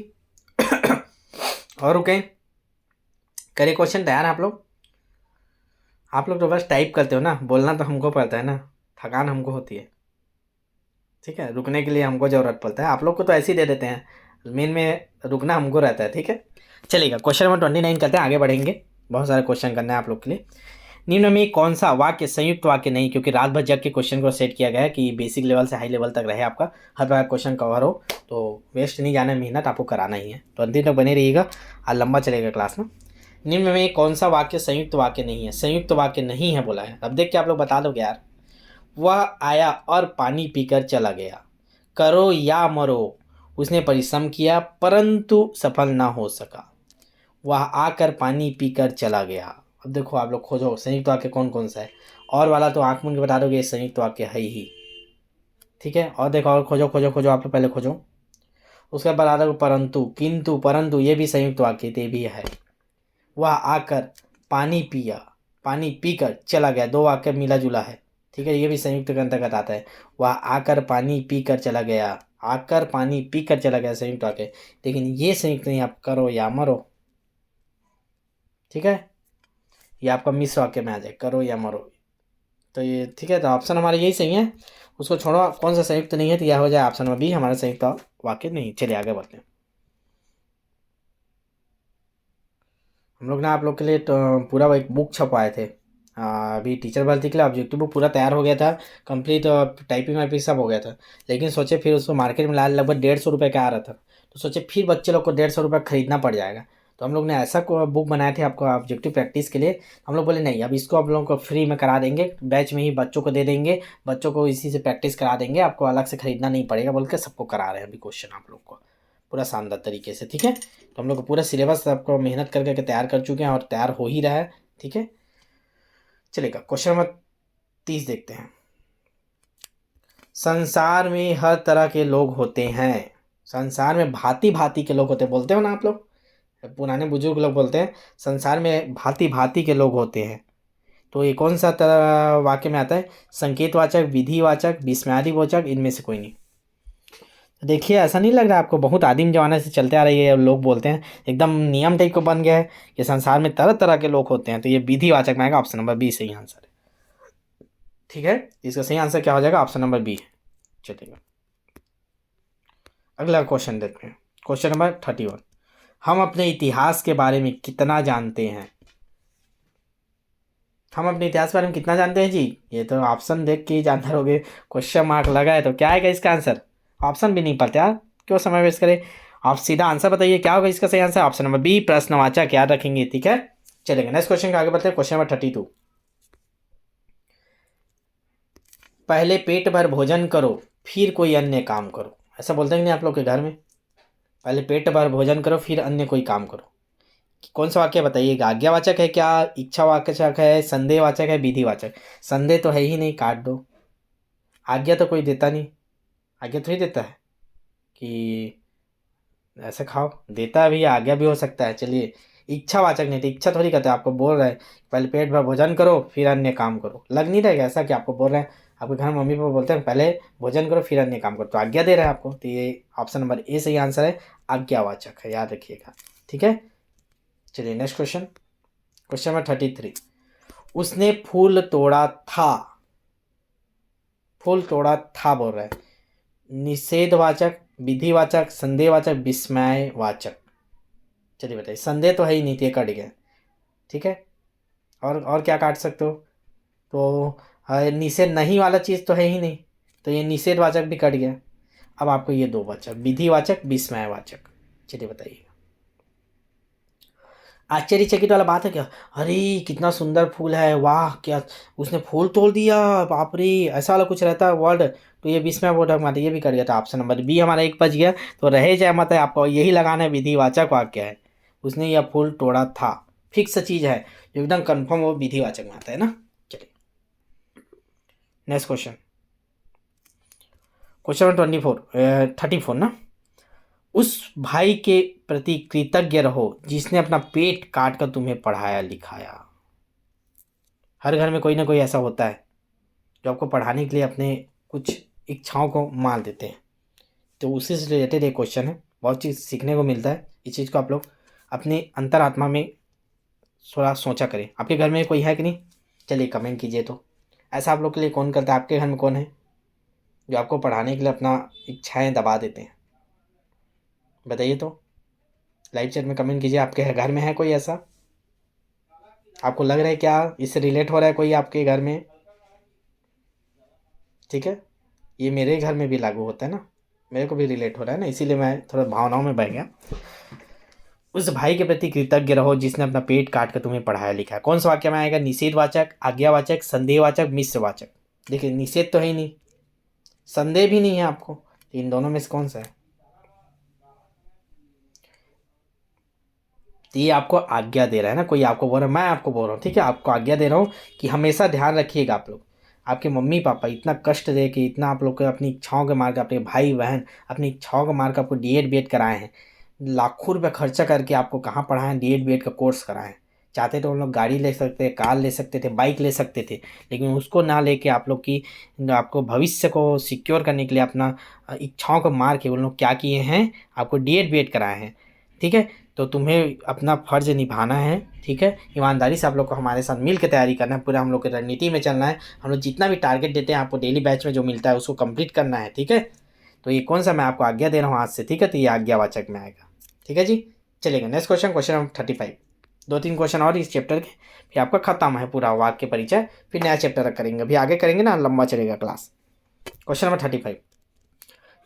और रुकें, करिए क्वेश्चन तैयार हैं आप लोग। आप लोग तो बस टाइप करते हो ना, बोलना तो हमको पड़ता है ना, थकान हमको होती है, ठीक है। रुकने के लिए हमको ज़रूरत पड़ता है, आप लोग को तो ऐसे ही दे देते हैं, मेन में रुकना हमको रहता है, ठीक है। चलिएगा क्वेश्चन नंबर 29 करते हैं, आगे बढ़ेंगे। बहुत सारे क्वेश्चन करने हैं आप लोग के लिए। निम्न में कौन सा वाक्य संयुक्त वाक्य नहीं, क्योंकि रात भर जग के क्वेश्चन को सेट किया गया है कि बेसिक लेवल से हाई लेवल तक रहे, आपका हर बार क्वेश्चन कवर हो, तो वेस्ट नहीं जाना, मेहनत आपको कराना ही है, तो अंतिम तक बने रहिएगा, आज लंबा चलेगा क्लास में। निम्न में कौन सा वाक्य संयुक्त वाक्य नहीं है, संयुक्त वाक्य नहीं है बोला है। अब देख के आप लोग बता दोगे यार। वह आया और पानी पीकर चला गया, करो या मरो, उसने परिश्रम किया परंतु सफल ना हो सका। वह आकर पानी पीकर चला गया। अब देखो आप लोग खोजो संयुक्त वाक्य कौन कौन सा है, और वाला तो आंख मूंद के बता दोगे संयुक्त वाक्य है ही, ठीक है। और देखो और खोजो खोजो खोजो, आप लोग पहले खोजो। उसके बाद बता दो परंतु, किंतु, परंतु ये भी संयुक्त वाक्य ये भी है। वह आकर पानी पिया, पानी पीकर चला गया, 2 वाक्य मिला जुला है, ठीक है, ये भी संयुक्त के अंतर्गत आता है। वह आकर पानी पीकर चला गया, आकर पानी पीकर चला गया संयुक्त वाक्य, लेकिन ये संयुक्त नहीं, आप करो या मरो, ठीक है। ये आपका मिश्र वाक्य में आ जाए, करो या मरो, तो ये ठीक है। तो ऑप्शन हमारा यही सही है, उसको छोड़ो कौन सा संयुक्त नहीं है, तो यह हो जाए ऑप्शन में बी, हमारा संयुक्त वाक्य नहीं। चलिए आगे बढ़ते हैं। हम लोग ना आप लोग के लिए तो पूरा एक बुक छपवाए थे, अभी टीचर भर्ती के लिए ऑब्जेक्टिव बुक पूरा तैयार हो गया था, कंप्लीट टाइपिंग वाइपिंग सब हो गया था, लेकिन सोचे फिर उसको मार्केट में लगभग 150 रुपये का आ रहा था, तो सोचे फिर बच्चे लोग को 150 रुपये खरीदना पड़ जाएगा, तो हम लोग ने ऐसा बुक बनाए थे आपको ऑब्जेक्टिव प्रैक्टिस के लिए। हम लोग बोले नहीं, अब इसको आप लोगों को फ्री में करा देंगे, बैच में ही बच्चों को दे देंगे, बच्चों को इसी से प्रैक्टिस करा देंगे, आपको अलग से खरीदना नहीं पड़ेगा बोल के सबको करा रहे हैं अभी क्वेश्चन आप लोग को पूरा शानदार तरीके से, ठीक है। तो हम लोग को पूरा सिलेबस आपको मेहनत कर करके तैयार कर चुके हैं और तैयार हो ही रहा है, ठीक है। चलेगा क्वेश्चन नंबर 30 देखते हैं। संसार में हर तरह के लोग होते हैं, संसार में भांति भांति के लोग होते हैं, बोलते हो ना आप लोग, पुराने बुजुर्ग लोग बोलते हैं संसार में भांति भांति के लोग होते हैं। तो ये कौन सा तरह वाक्य में आता है, संकेतवाचक, विधिवाचक, विस्मयादिवाचक, इनमें से कोई नहीं। तो देखिए ऐसा नहीं लग रहा है आपको, बहुत आदिम जमाने से चलते आ रही है, लोग बोलते हैं एकदम नियम टाइप को बन गया है कि संसार में तरह तरह के लोग होते हैं, तो ये विधिवाचक में आएगा, ऑप्शन नंबर बी सही आंसर है, ठीक है। इसका सही आंसर क्या हो जाएगा, ऑप्शन नंबर बी। चलिए अगला क्वेश्चन देखते हैं। क्वेश्चन नंबर 31, हम अपने इतिहास के बारे में कितना जानते हैं? हम अपने इतिहास के बारे में कितना जानते हैं जी? ये तो ऑप्शन देख के ही जानते रहोगे। क्वेश्चन मार्क लगा है तो क्या आएगा इसका आंसर? ऑप्शन भी नहीं पढ़ते यार, क्यों समय वेस्ट करें। आप सीधा आंसर बताइए क्या होगा इसका सही आंसर। ऑप्शन नंबर बी, प्रश्नवाचक याद रखेंगे, ठीक है। चलेंगे नेक्स्ट क्वेश्चन के आगे बढ़ते हैं। क्वेश्चन नंबर 32, पहले पेट भर भोजन करो फिर कोई अन्य काम करो। ऐसा बोलते हैं कि नहीं आप लोग के घर में? पहले पेट भर भोजन करो फिर अन्य कोई काम करो। कौन सा वाक्य बताइएगा? आज्ञावाचक है क्या, इच्छावाचक है, संदेहवाचक है, विधिवाचक? संदेह तो है ही नहीं, काट दो। आज्ञा तो कोई देता नहीं, आज्ञा थोड़ी देता है कि ऐसे खाओ, देता भी है, आज्ञा भी हो सकता है। चलिए इच्छावाचक नहीं, तो इच्छा थोड़ी कहते हैं, आपको बोल रहे हैं पहले पेट भर भोजन करो फिर अन्य काम करो। लग नहीं रहेगा ऐसा कि आपको बोल रहे हैं, आपके घर में मम्मी पापा बोलते हैं पहले भोजन करो फिर अन्य काम करो, तो आज्ञा दे रहे हैं आपको। तो ये ऑप्शन नंबर ए सही आंसर है, आज्ञावाचक है, याद रखिएगा, ठीक है। चलिए नेक्स्ट क्वेश्चन, क्वेश्चन नंबर 33, उसने फूल तोड़ा था, फूल तोड़ा था बोल रहा है, निषेधवाचक, विधिवाचक, संदेहवाचक, विस्मयवाचक? चलिए बताइए। संदेह तो है ही नहीं, तो ये कट गया, ठीक है। और क्या काट सकते हो? तो निषेध नहीं वाला चीज़ तो है ही नहीं, तो ये निषेधवाचक भी कट गया। अब आपको ये दो बचा, विधिवाचक, विस्मयवाचक। चलिए बताइए। आश्चर्यचकित वाला बात है क्या? अरे कितना सुंदर फूल है, वाह क्या उसने फूल तोड़ दिया, बाप रे, ऐसा वाला कुछ रहता है वर्ड, तो ये विस्मयबोधक माते, ये भी कर गया था। ऑप्शन नंबर बी हमारा एक बच गया। तो रहे जाए मत है, आपको यही लगाना है, विधिवाचक वाक्य है। उसने यह फूल तोड़ा था, फिक्स चीज़ है, जो एकदम कन्फर्म वो विधिवाचक में आता है ना। चलिए नेक्स्ट क्वेश्चन, क्वेश्चन नंबर 34 ना, उस भाई के प्रति कृतज्ञ रहो जिसने अपना पेट काट कर तुम्हें पढ़ाया लिखाया। हर घर में कोई ना कोई ऐसा होता है जो आपको पढ़ाने के लिए अपने कुछ इच्छाओं को मार देते हैं। तो उसी से रिलेटेड एक क्वेश्चन है, बहुत चीज़ सीखने को मिलता है। इस चीज़ को आप लोग अपने अंतरात्मा में थोड़ा सोचा करें। आपके घर में कोई है कि नहीं? चलिए कमेंट कीजिए। तो ऐसा आप लोग के लिए कौन करता है? आपके घर में कौन है जो आपको पढ़ाने के लिए अपना इच्छाएं दबा देते हैं? बताइए तो, लाइव चैट में कमेंट कीजिए। आपके घर में है कोई ऐसा? आपको लग रहा है क्या इससे रिलेट हो रहा है कोई आपके घर में? ठीक है, ये मेरे घर में भी लागू होता है ना, मेरे को भी रिलेट हो रहा है ना, इसीलिए मैं थोड़ा भावनाओं में बह गया। उस भाई के प्रति कृतज्ञ रहो जिसने अपना पेट काट कर तुम्हें पढ़ाया लिखा। कौन सा वाक्य में आएगा? निषेधवाचक, आज्ञावाचक, संदेहवाचक, मिश्रवाचक? देखिए निषेध तो है ही नहीं, संदेह भी नहीं है आपको, इन दोनों में से कौन सा है? तो ये आपको आज्ञा दे रहा है ना, कोई आपको बोल रहा है, मैं आपको बोल रहा हूँ, ठीक है, आपको आज्ञा दे रहा हूँ कि हमेशा ध्यान रखिएगा। आप लोग, आपके मम्मी पापा इतना कष्ट दे के, इतना आप लोग को अपनी इच्छाओं के मार के, अपने भाई बहन अपनी इच्छाओं के मार के आपको डी एड बी एड कराए हैं, लाखों रुपये खर्चा करके आपको कहाँ पढ़ाए हैं, डी एड बी एड का कोर्स कराए हैं। चाहते तो हम लोग गाड़ी ले सकते थे, कार ले सकते थे, बाइक ले सकते थे, लेकिन उसको ना लेके आप लोग की, आपको भविष्य को सिक्योर करने के लिए अपना इच्छाओं को मार के उन लोग क्या किए हैं, आपको डी एड बी एड कराए हैं, ठीक है। तो तुम्हें अपना फ़र्ज़ निभाना है, ठीक है, ईमानदारी से आप लोग को हमारे साथ मिल के तैयारी करना है, पूरा हम लोग की रणनीति में चलना है। हम लोग जितना भी टारगेट देते हैं आपको डेली बैच में जो मिलता है उसको कंप्लीट करना है, ठीक है। तो ये कौन सा मैं आपको आज्ञा दे रहा हूँ आज से, ठीक है, तो ये आज्ञावाचक में आएगा, ठीक है जी। चलेगा next question, question number 35। 2-3 question और इस चैप्टर के, फिर आपका खत्म है पूरा वाक्य परिचय, फिर नया चैप्टर करेंगे, अभी आगे करेंगे ना, लंबा चलेगा क्लास। क्वेश्चन नंबर 35,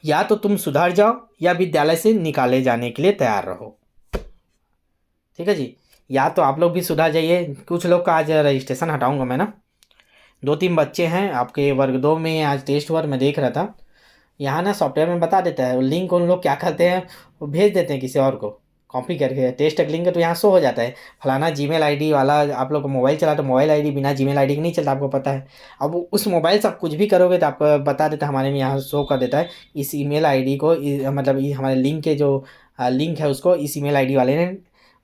या तो तुम सुधर जाओ या विद्यालय से निकाले जाने के लिए तैयार रहो। ठीक है जी, या तो आप लोग भी सुधर जाइए। कुछ लोग का आज रजिस्ट्रेशन हटाऊंगा मैं ना, 2-3 बच्चे हैं आपके वर्ग 2 में, आज टेस्ट हुआ, मैं देख रहा था यहाँ ना, सॉफ्टवेयर में बता देता है लिंक, उन लोग क्या करते हैं वो भेज देते हैं किसी और को, कॉपी करके टेस्ट का लिंक, तो यहाँ शो हो जाता है फलाना जीमेल आईडी वाला। आप लोग को मोबाइल चला तो मोबाइल आईडी बिना जीमेल आईडी के नहीं चलता, आपको पता है। अब उस मोबाइल से आप कुछ भी करोगे तो आपको बता देता है, हमारे में यहाँ शो कर देता है इस ईमेल आईडी को, मतलब हमारे लिंक के जो लिंक है उसको इस ईमेल आईडी वाले ने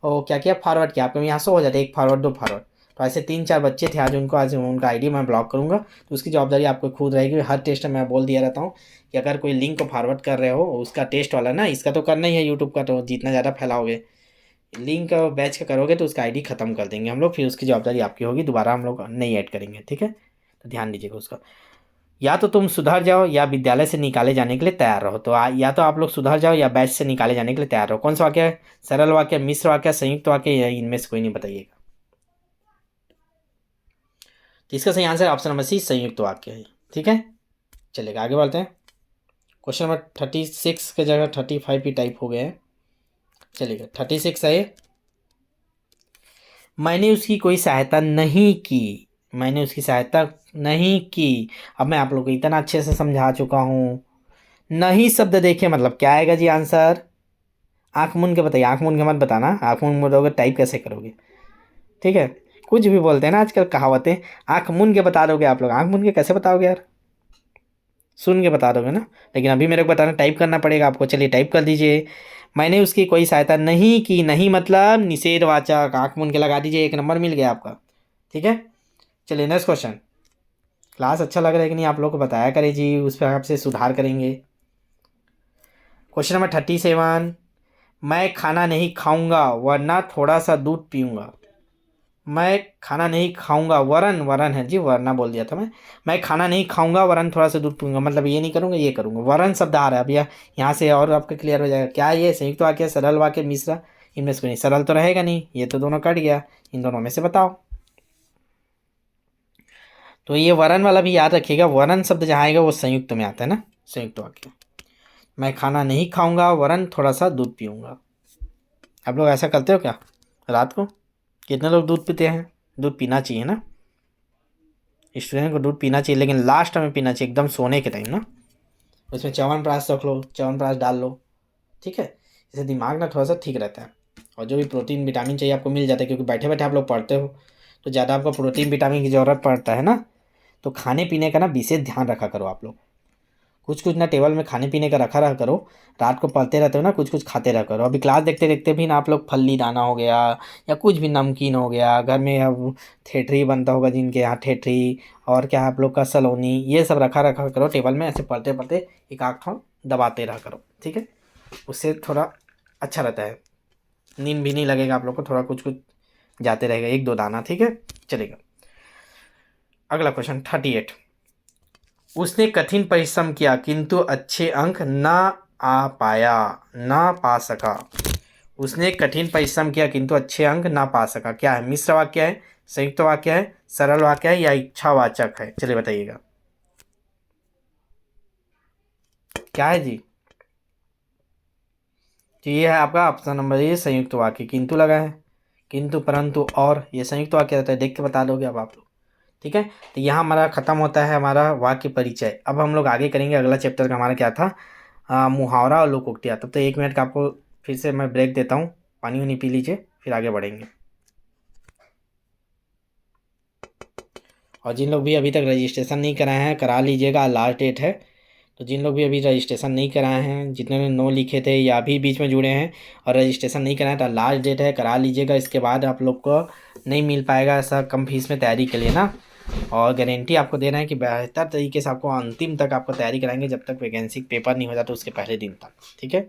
वो क्या किया, फॉरवर्ड किया। आपको यहाँ शो हो जाता है 1 फॉरवर्ड 2 फॉरवर्ड। तो ऐसे 3-4 बच्चे थे आज, उनको आज उनका आईडी मैं ब्लॉक करूँगा, तो उसकी जवाबदारी आपको खुद रहेगी। हर टेस्ट में मैं बोल दिया रहता हूँ कि अगर कोई लिंक को फॉरवर्ड कर रहे हो, उसका टेस्ट वाला ना, इसका तो करना ही है यूट्यूब का, तो जितना ज़्यादा फैलाओगे लिंक बैच का करोगे तो उसका आईडी ख़त्म कर देंगे हम लोग, फिर उसकी जवाबदारी आपकी होगी, दोबारा हम लोग नहीं ऐड करेंगे, ठीक है। तो ध्यान दीजिएगा उसका। या तो तुम सुधर जाओ या विद्यालय से निकाले जाने के लिए तैयार रहो। तो या तो आप लोग सुधर जाओ या बैच से निकाले जाने के लिए तैयार रहो। कौन सा वाक्य है? सरल वाक्य, मिश्र वाक्य, संयुक्त वाक्य, या इनमें से कोई नहीं, बताइएगा। तो इसका सही आंसर ऑप्शन नंबर सी, संयुक्त वाक्य है। ठीक है, चलेगा, आगे बढ़ते हैं। क्वेश्चन नंबर 36 के जगह 35 ही टाइप हो गए हैं। चलेगा, 36 है। मैंने उसकी कोई सहायता नहीं की। मैंने उसकी सहायता नहीं की। अब मैं आप लोग को इतना अच्छे से समझा चुका हूँ। नहीं शब्द देखिए मतलब क्या आएगा जी आंसर? आंख मूंद के बताइए, आंख मूंद के मत बताना, आंख मूंद बोलोगे टाइप कैसे करोगे? ठीक है, कुछ भी बोलते हैं ना आजकल कहावतें, आंख मूंद के बता दोगे आप लोग। आंख मूंद के कैसे बताओगे यार? सुन के बता दोगे ना, लेकिन अभी मेरे को बताना, टाइप करना पड़ेगा आपको। चलिए टाइप कर दीजिए। मैंने उसकी कोई सहायता नहीं की। नहीं मतलब निषेधवाचक, आंख मूंद के लगा दीजिए, 1 नंबर मिल गया आपका। ठीक है, चलिए नेक्स्ट क्वेश्चन। क्लास अच्छा लग रहा है कि नहीं आप लोग को बताया करें जी, उस पर आपसे सुधार करेंगे। Question number 37। मैं खाना नहीं खाऊंगा वरना थोड़ा सा दूध पीऊंगा। मैं खाना नहीं खाऊंगा, वरन, वरन है जी, वरना बोल दिया था मैं खाना नहीं खाऊंगा वरन थोड़ा सा दूध पीऊंगा, मतलब ये नहीं करूंगा ये करूंगा। वरन शब्द आ रहा है अब यहाँ से, और आपका क्लियर हो जाएगा। क्या ये संयुक्त वाक्य, सरल वाक्य, मिश्रा? इनमें से कोई नहीं। सरल तो रहेगा नहीं, ये तो दोनों कट गया। इन दोनों में से बताओ। तो ये वरन वाला भी याद रखिएगा, वरन शब्द जहाँ आएगा वो संयुक्त में आता है ना, संयुक्त वाक्य। मैं खाना नहीं खाऊंगा वरन थोड़ा सा दूध पीऊंगा। आप लोग ऐसा करते हो क्या रात को? कितने लोग दूध पीते हैं? दूध पीना चाहिए ना, स्टूडेंट को दूध पीना चाहिए, लेकिन लास्ट में पीना चाहिए, एकदम सोने के टाइम ना। उसमें च्यवनप्राश रख लो, च्यवनप्राश डाल लो। ठीक है, इससे दिमाग ना थोड़ा सा ठीक रहता है, और जो भी प्रोटीन विटामिन चाहिए आपको मिल जाता है, क्योंकि बैठे बैठे आप लोग पढ़ते हो तो ज़्यादा आपको प्रोटीन विटामिन की ज़रूरत पड़ता है ना। तो खाने पीने का ना विशेष ध्यान रखा करो आप लोग। कुछ कुछ ना टेबल में खाने पीने का रखा रहा करो। रात को पढ़ते रहते हो ना, कुछ कुछ खाते रहा करो। अभी क्लास देखते देखते भी ना आप लोग फल्ली दाना हो गया या कुछ भी नमकीन हो गया, घर में अब ठेठरी बनता होगा जिनके यहाँ ठेठरी, और क्या आप लोग का सलोनी, ये सब रखा रखा करो टेबल में। ऐसे पढ़ते पढ़ते एक आँख ठो दबाते रहा करो। ठीक है, उससे थोड़ा अच्छा रहता है, नींद भी नहीं लगेगा आप लोग को, थोड़ा कुछ कुछ जाते रहेगा, 1-2 दाना। ठीक है, चलेगा। अगला क्वेश्चन 38। उसने कठिन परिश्रम किया किंतु अच्छे अंक ना आ पाया, ना पा सका। उसने कठिन परिश्रम किया किंतु अच्छे अंक ना पा सका। क्या है? मिश्र वाक्य है, संयुक्त वाक्य है, सरल वाक्य है, या इच्छावाचक है? चलिए बताइएगा क्या है जी। तो ये है आपका ऑप्शन नंबर ए, संयुक्त वाक्य। किंतु लगा है, किंतु, परंतु, और, ये संयुक्त वाक्य रहता है, देख के बता दोगे अब आप लोग। ठीक है, तो यहाँ हमारा खत्म होता है हमारा वाक्य परिचय। अब हम लोग आगे करेंगे, अगला चैप्टर का हमारा क्या था, मुहावरा और लोकोक्तियाँ। तब तो 1 मिनट का आपको फिर से मैं ब्रेक देता हूँ, पानी वानी पी लीजिए, फिर आगे बढ़ेंगे। और जिन लोग भी अभी तक रजिस्ट्रेशन नहीं कराए हैं करा लीजिएगा, लास्ट डेट है। तो जिन लोग भी अभी रजिस्ट्रेशन नहीं कराए हैं, जितने ने नो लिखे थे या अभी बीच में जुड़े हैं और रजिस्ट्रेशन नहीं कराए, तो लास्ट डेट है, करा लीजिएगा। इसके बाद आप लोग को नहीं मिल पाएगा ऐसा कम फीस में तैयारी के लिए ना। और गारंटी आपको दे रहे हैं कि बेहतर तरीके से आपको अंतिम तक आपको तैयारी कराएंगे, जब तक वैकेंसी पेपर नहीं हो जाता उसके पहले दिन तक। ठीक है,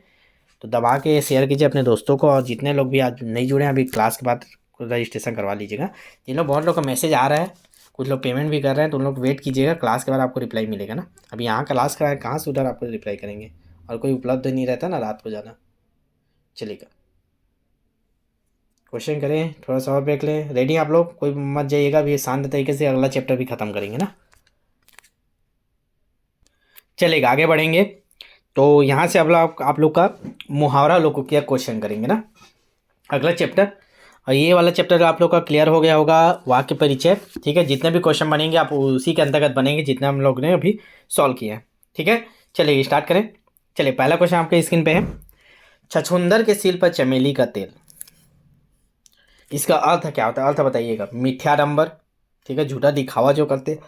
तो दबा के शेयर कीजिए अपने दोस्तों को, और जितने लोग भी आज नहीं जुड़े हैं अभी क्लास के बाद रजिस्ट्रेशन करवा लीजिएगा। जिन लोग, बहुत लोग का मैसेज आ रहा है, कुछ लोग पेमेंट भी कर रहे हैं, तो उन लोग वेट कीजिएगा, क्लास के बाद आपको रिप्लाई मिलेगा ना। अभी यहाँ क्लास का है, कहाँ से उधर आपको रिप्लाई करेंगे, और कोई उपलब्ध नहीं रहता ना रात को ज़्यादा। चलेगा, क्वेश्चन करें, थोड़ा सा और देख लें। रेडी आप लोग? कोई मत जाइएगा, अभी शांत तरीके से अगला चैप्टर भी ख़त्म करेंगे ना। चलेगा, आगे बढ़ेंगे। तो यहाँ से अब आप लोग का मुहावरा लोगों क्या क्वेश्चन करेंगे ना, अगला चैप्टर। और ये वाला चैप्टर आप लोग का क्लियर हो गया होगा, वाक्य परिचय। ठीक है, जितने भी क्वेश्चन बनेंगे आप उसी के अंतर्गत बनेंगे जितने हम लोग ने अभी सॉल्व किए हैं। ठीक है, चलिए स्टार्ट करें। चलिए, पहला क्वेश्चन आपके स्क्रीन पे है। छछूंदर के सिर पर चमेली का तेल, इसका अर्थ क्या होता है? अर्थ बताइएगा। मिथ्याडंबर, ठीक है, झूठा दिखावा जो करते,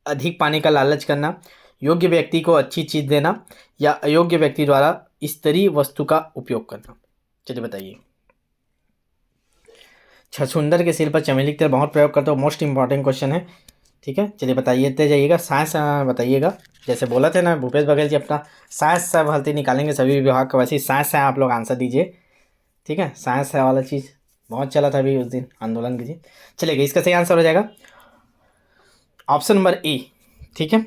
अधिक पाने का लालच करना, योग्य व्यक्ति को अच्छी चीज़ देना, या अयोग्य व्यक्ति द्वारा स्तरीय वस्तु का उपयोग करना। चलिए बताइए। छछूंदर के सिर पर चमेली का तेल बहुत प्रयोग करते हो, मोस्ट इंपॉर्टेंट क्वेश्चन है। ठीक है, चलिए बताइए जाइएगा। साइंस बताइएगा, जैसे बोला थे ना भूपेश बघेल जी अपना साइंस से भर्ती निकालेंगे सभी विभाग का, वैसे ही साइंस से आप लोग आंसर दीजिए। ठीक है, साइंस है वाला चीज़ बहुत चला था अभी उस दिन आंदोलन कीजिए। चलिए, इसका सही आंसर हो जाएगा ऑप्शन नंबर ए। ठीक है,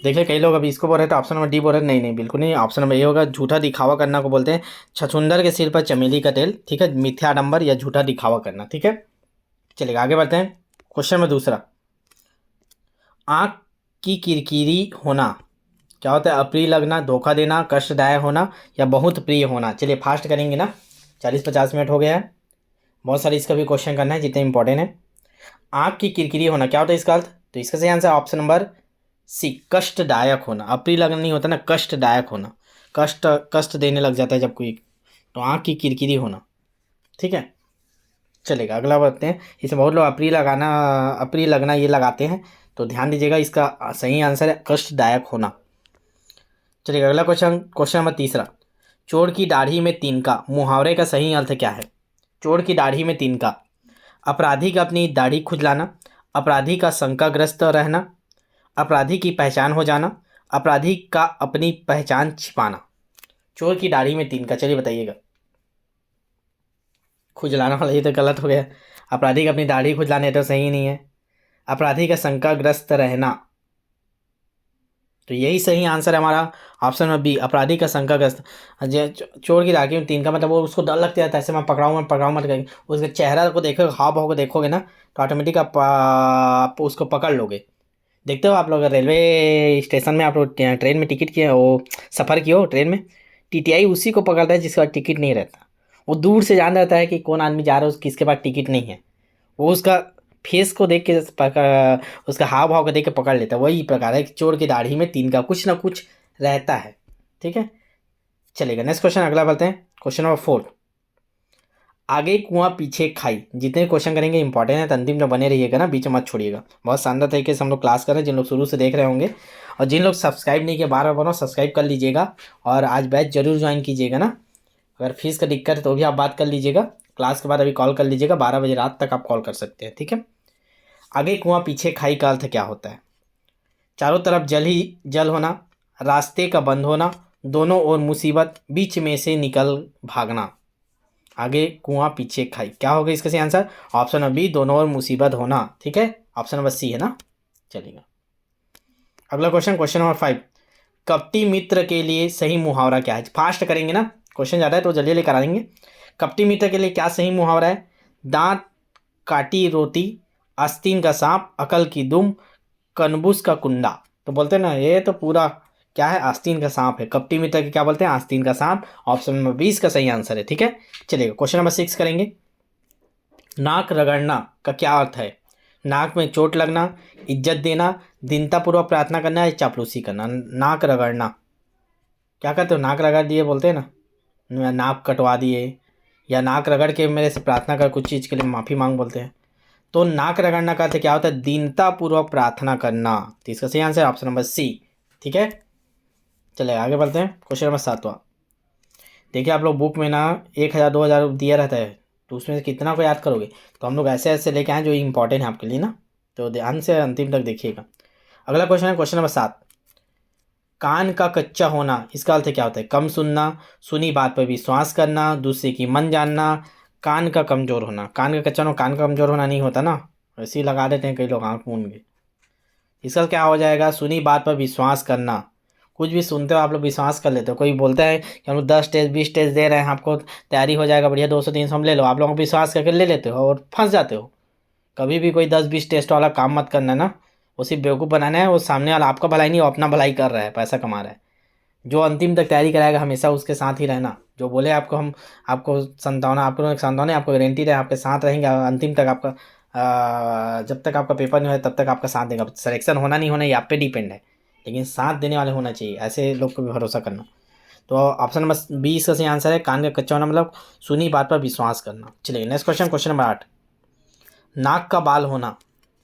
देख ले कई लोग अभी इसको बोल रहे थे, ऑप्शन नंबर डी बोल रहे हैं। नहीं नहीं, बिल्कुल नहीं, ऑप्शन नंबर ए होगा। झूठा दिखावा करना को बोलते हैं। छछूंदर के सिर पर चमेली का तेल, ठीक है, मिथ्या आडंबर या झूठा दिखावा करना, ठीक है। चलिएगा आगे बढ़ते हैं। क्वेश्चन में दूसरा, आँख की किरकिरी होना क्या होता है? अप्रिय लगना, धोखा देना, कष्टदायक होना या बहुत प्रिय होना। चलिए फास्ट करेंगे ना, 40-50 मिनट हो गया है। बहुत सारे इसका भी क्वेश्चन करना है जितने इंपॉर्टेंट है। आँख की किरकिरी होना क्या होता है इसका अर्थ? तो इसका सही आंसर ऑप्शन नंबर सी, कष्टदायक होना। अप्रिय लगना नहीं होता ना, कष्टदायक होना, कष्ट देने लग जाता है जब कोई, तो आँख की किरकिरी होना, ठीक है। चलेगा अगला बढ़ते हैं। इसमें बहुत लोग अप्रिय लगना ये लगाते हैं, तो ध्यान दीजिएगा, इसका सही आंसर है कष्टदायक होना। चलिए अगला क्वेश्चन, क्वेश्चन नंबर तीसरा, चोर की दाढ़ी में तिनका मुहावरे का सही अर्थ क्या है? चोर की दाढ़ी में तिनका, अपराधी का अपनी दाढ़ी खुजलाना, अपराधी का शंकाग्रस्त रहना, अपराधी की पहचान हो जाना, अपराधी का अपनी पहचान छिपाना। चोर की दाढ़ी में तिनका, चलिए बताइएगा। खुजलाना वाला ये तो गलत हो गया। अपराधी का अपनी दाढ़ी खुजलाना ये तो सही नहीं है। अपराधी का शंकाग्रस्त रहना, तो यही सही आंसर है हमारा ऑप्शन नंबर बी, अपराधी का शंकाग्रस्त। चोर की दाढ़ी में तीन का मतलब वो उसको डर लगता है, ऐसे मैं पकड़ाऊँ मत करेंगे। उसके चेहरा को देखोगे, हाव भाव को देखोगे ना, तो ऑटोमेटिक आप उसको पकड़ लोगे। देखते हो आप लोग रेलवे स्टेशन में, आप लोग ट्रेन में टिकट किए वो सफ़र किए हो ट्रेन में, टीटीआई उसी को पकड़ता है जिसका टिकट नहीं रहता। वो दूर से जान रहता है कि कौन आदमी जा रहा है, किसके पास टिकट नहीं है। वो उसका फेस को देख के उसका हाव भाव को देख के पकड़ लेता है। वही प्रकार है कि चोर की दाढ़ी में तीन का कुछ ना कुछ रहता है, ठीक है। चलेगा नेक्स्ट क्वेश्चन अगला बढ़ते हैं। क्वेश्चन नंबर 4, आगे कुआं पीछे खाई। जितने क्वेश्चन करेंगे इंपॉर्टेंट है, तो अंतिम में बने रहिएगा ना, बीच में मत छोड़िएगा। बहुत शानदार तरीके से हम लोग क्लास कर रहे हैं, जिन लोग शुरू से देख रहे होंगे, और जिन लोग सब्सक्राइब नहीं किए बार बार बोलो सब्सक्राइब कर लीजिएगा, और आज बैच जरूर ज्वाइन कीजिएगा ना। अगर फीस का दिक्कत है तो भी आप बात कर लीजिएगा, क्लास के बाद अभी कॉल कर लीजिएगा, 12 बजे रात तक आप कॉल कर सकते हैं, ठीक है। आगे कुआं पीछे खाई का अर्थ क्या होता है? चारों तरफ जल ही जल होना, रास्ते का बंद होना, दोनों ओर मुसीबत, बीच में से निकल भागना। आगे कुआं पीछे खाई क्या होगा इसका सही आंसर? ऑप्शन नंबर बी, दोनों ओर मुसीबत होना, ठीक है। ऑप्शन नंबर सी है ना। चलिएगा अगला क्वेश्चन, क्वेश्चन नंबर 5, कपटी मित्र के लिए सही मुहावरा क्या है? फास्ट करेंगे ना, क्वेश्चन ज़्यादा है तो जल्दी जल्दी करा देंगे। कपटी मित्र के लिए क्या सही मुहावरा है? दांत काटी रोटी, आस्तीन का सांप, अकल की दुम, कनबूस का कुंडा। तो बोलते हैं ना, ये तो पूरा क्या है, आस्तीन का सांप है। कपटी मित्र के क्या बोलते हैं? आस्तीन का सांप। ऑप्शन नंबर 20 का सही आंसर है, ठीक है। चलिए क्वेश्चन नंबर 6 करेंगे। नाक रगड़ना का क्या अर्थ है? नाक में चोट लगना, इज्जत देना, दीनतापूर्वक प्रार्थना करना या चापलूसी करना। नाक रगड़ना क्या करते हो? नाक रगड़ दिए बोलते हैं ना, या नाक कटवा दिए, या नाक रगड़ के मेरे से प्रार्थना कर, कुछ चीज़ के लिए माफ़ी मांग बोलते हैं। तो नाक रगड़ना का अर्थ क्या होता है? दीनतापूर्वक प्रार्थना करना। तो इसका सही आंसर ऑप्शन नंबर सी, ठीक है। चलिए आगे बढ़ते हैं। क्वेश्चन नंबर 7वां, देखिए आप लोग बुक में ना 1000 2000 दिया रहता है, तो उसमें से कितना को याद करोगे? तो हम लोग ऐसे ऐसे लेके आए जो इंपॉर्टेंट है आपके लिए ना, तो ध्यान से अंतिम तक देखिएगा। अगला क्वेश्चन है क्वेश्चन नंबर 7, कान का कच्चा होना इसका अर्थ क्या होता है? कम सुनना, सुनी बात पर विश्वास करना, दूसरे की मन जानना, कान का कमज़ोर होना। कान का कच्चा होना, कान का कमज़ोर होना नहीं होता ना, ऐसे ही लगा देते हैं कई लोग आँख मूंद के। इसका क्या हो जाएगा? सुनी बात पर विश्वास करना। कुछ भी सुनते हो आप लोग विश्वास कर लेते हो। कोई बोलता है कि हम लोग 10 टेस्ट 20 टेस्ट दे रहे हैं आपको, तैयारी हो जाएगा बढ़िया, 200 300 हम ले लो, आप लोगों को विश्वास करके ले लेते हो और फंस जाते हो। कभी भी कोई 10 20 टेस्ट वाला काम मत करना ना, वो सिर्फ बेवकूफ़ बनाना है। वो सामने वाला आपका भलाई नहीं, वो अपना भलाई कर रहा है, पैसा कमा रहा है। जो अंतिम तक तैयारी कराएगा हमेशा उसके साथ ही रहना। जो बोले आपको हम आपको संतावना, आपको संतावना आपको गारंटी रहे, आपके साथ रहेंगे अंतिम तक। आपका जब तक आपका पेपर नहीं हो तब तक आपका साथ देगा। सिलेक्शन होना नहीं होना ये आप पे डिपेंड है, लेकिन साथ देने वाले होना चाहिए, ऐसे लोग को भी भरोसा करना। तो ऑप्शन नंबर 20 का सही आंसर है कान का कच्चा होना, मतलब सुनी बात पर विश्वास करना। चलिए नेक्स्ट क्वेश्चन, क्वेश्चन नंबर 8, नाक का बाल होना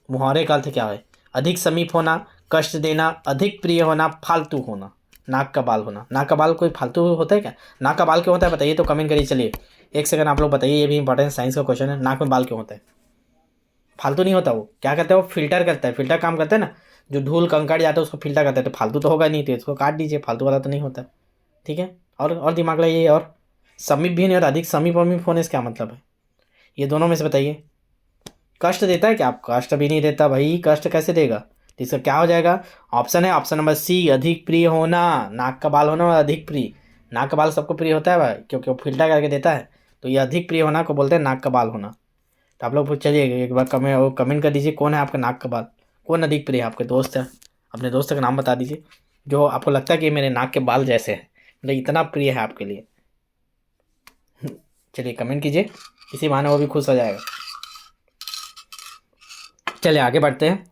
मुहावरे का अर्थ क्या है? अधिक समीप होना, कष्ट देना, अधिक प्रिय होना, फालतू होना। नाक का बाल होना, नाक का बाल कोई फालतू होता है क्या? नाक का बाल क्यों होता है बताइए, तो कमेंट करिए। चलिए 1 सेकंड आप लोग बताइए, ये भी इंपॉर्टेंट साइंस का क्वेश्चन है। नाक में बाल क्यों होता है? फालतू नहीं होता, वो क्या करता है? वो फिल्टर करता है, फिल्टर काम करता है ना, जो धूल कंकड़ जाता है उसको फिल्टर करता है। तो फालतू तो होगा नहीं, तो इसको काट दीजिए, फालतू वाला तो नहीं होता, ठीक है। और दिमाग लगाइए। और समीप भी नहीं होता, अधिक समीप और होने से क्या मतलब है? ये दोनों में से बताइए। कष्ट देता है क्या? आप कष्ट भी नहीं देता भाई, कष्ट कैसे देगा? तो इसका क्या हो जाएगा? ऑप्शन है ऑप्शन नंबर सी, अधिक प्रिय होना। नाक का बाल होना और अधिक प्रिय। नाक का बाल सबको प्रिय होता है भाई, क्योंकि वो फिल्टर करके देता है। तो ये अधिक प्रिय होना को बोलते हैं नाक का बाल होना। तो आप लोग चलिए एक बार कमेंट कर दीजिए, कौन है आपका नाक का बाल, कौन अधिक प्रिय है? आपके दोस्त है, अपने दोस्त का नाम बता दीजिए जो आपको लगता है कि मेरे नाक के बाल जैसे है, मतलब इतना प्रिय है आपके लिए। चलिए कमेंट कीजिए, इसी बहाने वो भी खुश हो जाएगा। चलिए आगे बढ़ते हैं।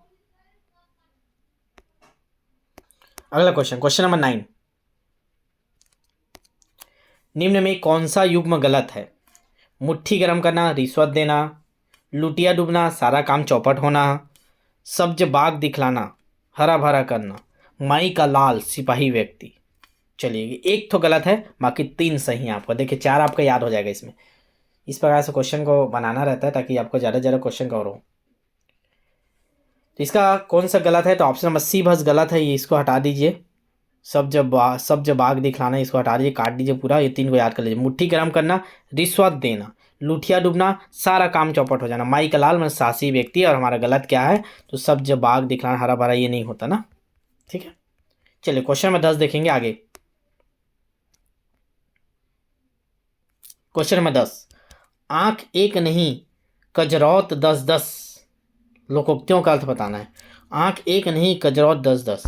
अगला क्वेश्चन नंबर 9, निम्न में कौन सा युग्म गलत है? मुट्ठी गर्म करना, रिश्वत देना, लुटिया डूबना, सारा काम चौपट होना, सब्ज बाग दिखलाना, हरा भरा करना, माई का लाल सिपाही व्यक्ति। चलिए एक तो गलत है, बाकी 3 सही हैं आपका। देखिए 4 आपका याद हो जाएगा इसमें। इस प्रकार से क्वेश्चन को बनाना रहता है ताकि आपको ज़्यादा से ज़्यादा क्वेश्चन कवर हो। तो इसका कौन सा गलत है? तो ऑप्शन नंबर सी बस गलत है, ये इसको हटा दीजिए। सब जब बाग दिखलाना, इसको हटा दीजिए, काट दीजिए पूरा। ये 3 को याद कर लीजिए। मुट्ठी गर्म करना, रिश्वत देना, लुठिया डूबना, सारा काम चौपट हो जाना, माई का लाल मतलब साहसी व्यक्ति। और हमारा गलत क्या है? तो सब जब बाग दिखलाना, हरा भरा, ये नहीं होता ना। ठीक है, चलिए क्वेश्चन नंबर 10 देखेंगे आगे। क्वेश्चन नंबर 10, आंख एक नहीं कजरौत 10-10 लोकोक्तियों का अर्थ बताना है। आंख एक नहीं कजरौत 10-10,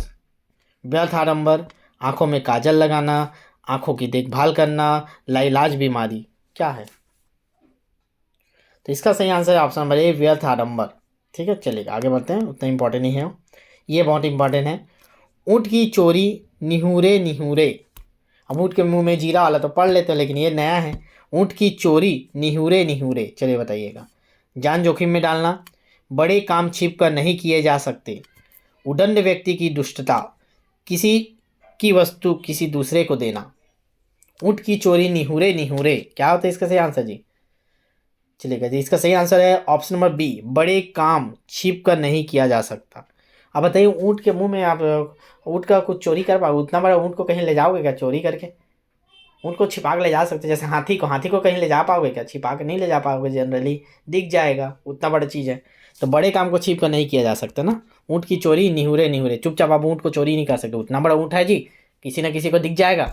व्यर्थ आडंबर, आंखों में काजल लगाना, आंखों की देखभाल करना, लाइलाज बीमारी, क्या है? तो इसका सही आंसर है ऑप्शन नंबर ए, व्यर्थ आडंबर। ठीक है, चलिए आगे बढ़ते हैं, उतना इंपॉर्टेंट नहीं है, ये बहुत इंपॉर्टेंट है। ऊँट की चोरी निहुरे निहुरे। अब ऊँट के मुंह में जीरा वाला तो पढ़ लेते हैं, लेकिन ये नया है। ऊँट की चोरी निहुरे निहुरे, चलिए बताइएगा। जान जोखिम में डालना, बड़े काम छिप कर नहीं किए जा सकते, उदंड व्यक्ति की दुष्टता, किसी की वस्तु किसी दूसरे को देना। ऊँट की चोरी निहुरे निहुरे, क्या होता है इसका सही आंसर जी? चलिएगा जी, इसका सही आंसर है ऑप्शन नंबर बी, बड़े काम छिप कर नहीं किया जा सकता। अब बताइए ऊँट के मुंह में आप ऊँट का कुछ चोरी कर पाओगे? उतना बड़ा ऊँट को कहीं ले जाओगे क्या चोरी करके? ऊँट को छिपा के ले जा सकते, जैसे हाथी को कहीं ले जा पाओगे क्या? छिपा के नहीं ले जा पाओगे, जनरली दिख जाएगा, उतना बड़ा चीज़ है। तो बड़े काम को छिप कर नहीं किया जा सकता ना। ऊँट की चोरी निहुरे निहुरे, चुपचाप आप ऊँट को चोरी नहीं कर सकते, उतना बड़ा ऊँट है जी, किसी ना किसी को दिख जाएगा।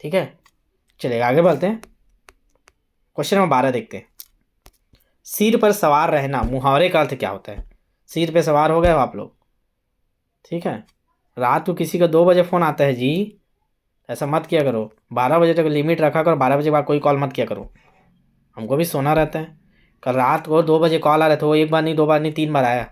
ठीक है, चलिए आगे बढ़ते हैं। क्वेश्चन नंबर 12 देखते हैं। सिर पर सवार रहना, मुहावरे का अर्थ क्या होता है? सिर पे सवार हो गए हो आप लोग? ठीक है, रात को किसी का 2 बजे फ़ोन आता है जी, ऐसा मत किया करो। 12 बजे तक लिमिट रखा करो, 12 बजे बाद कोई कॉल मत किया करो, हमको भी सोना रहता है। कल रात को 2 बजे कॉल आ रहा था, वो 1 बार नहीं 2 बार नहीं 3 बार आया।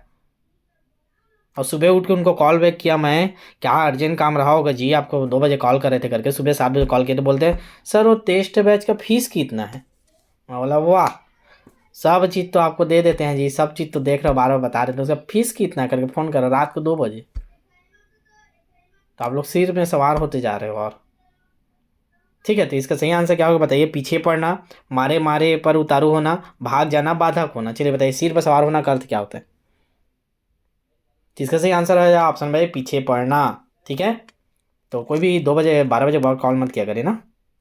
और सुबह उठ के उनको कॉल बैक किया मैं, क्या अर्जेंट काम रहा होगा जी, आपको 2 बजे कॉल कर रहे थे करके। सुबह 7 बजे कॉल किए तो बोलते हैं सर वो टेस्ट बैच का फीस कितना है? मैं बोला वाह, सब चीज़ तो आपको दे देते हैं जी, सब चीज़ तो देख रहे हो, बार बार बता रहे थे, उसका फीस कितना है करके फ़ोन करो रात को 2 बजे। तो आप लोग सिर में सवार होते जा रहे हो। और ठीक है, तो इसका सही आंसर क्या होगा बताइए? पीछे पड़ना, मारे मारे पर उतारू होना, भाग जाना, बाधक होना। चलिए बताइए सिर पर सवार होना का अर्थ क्या होता है? तो इसका सही आंसर है ऑप्शन भाई पीछे पड़ना। ठीक है, तो कोई भी 2 बजे 12 बजे बाद कॉल मत किया करें ना,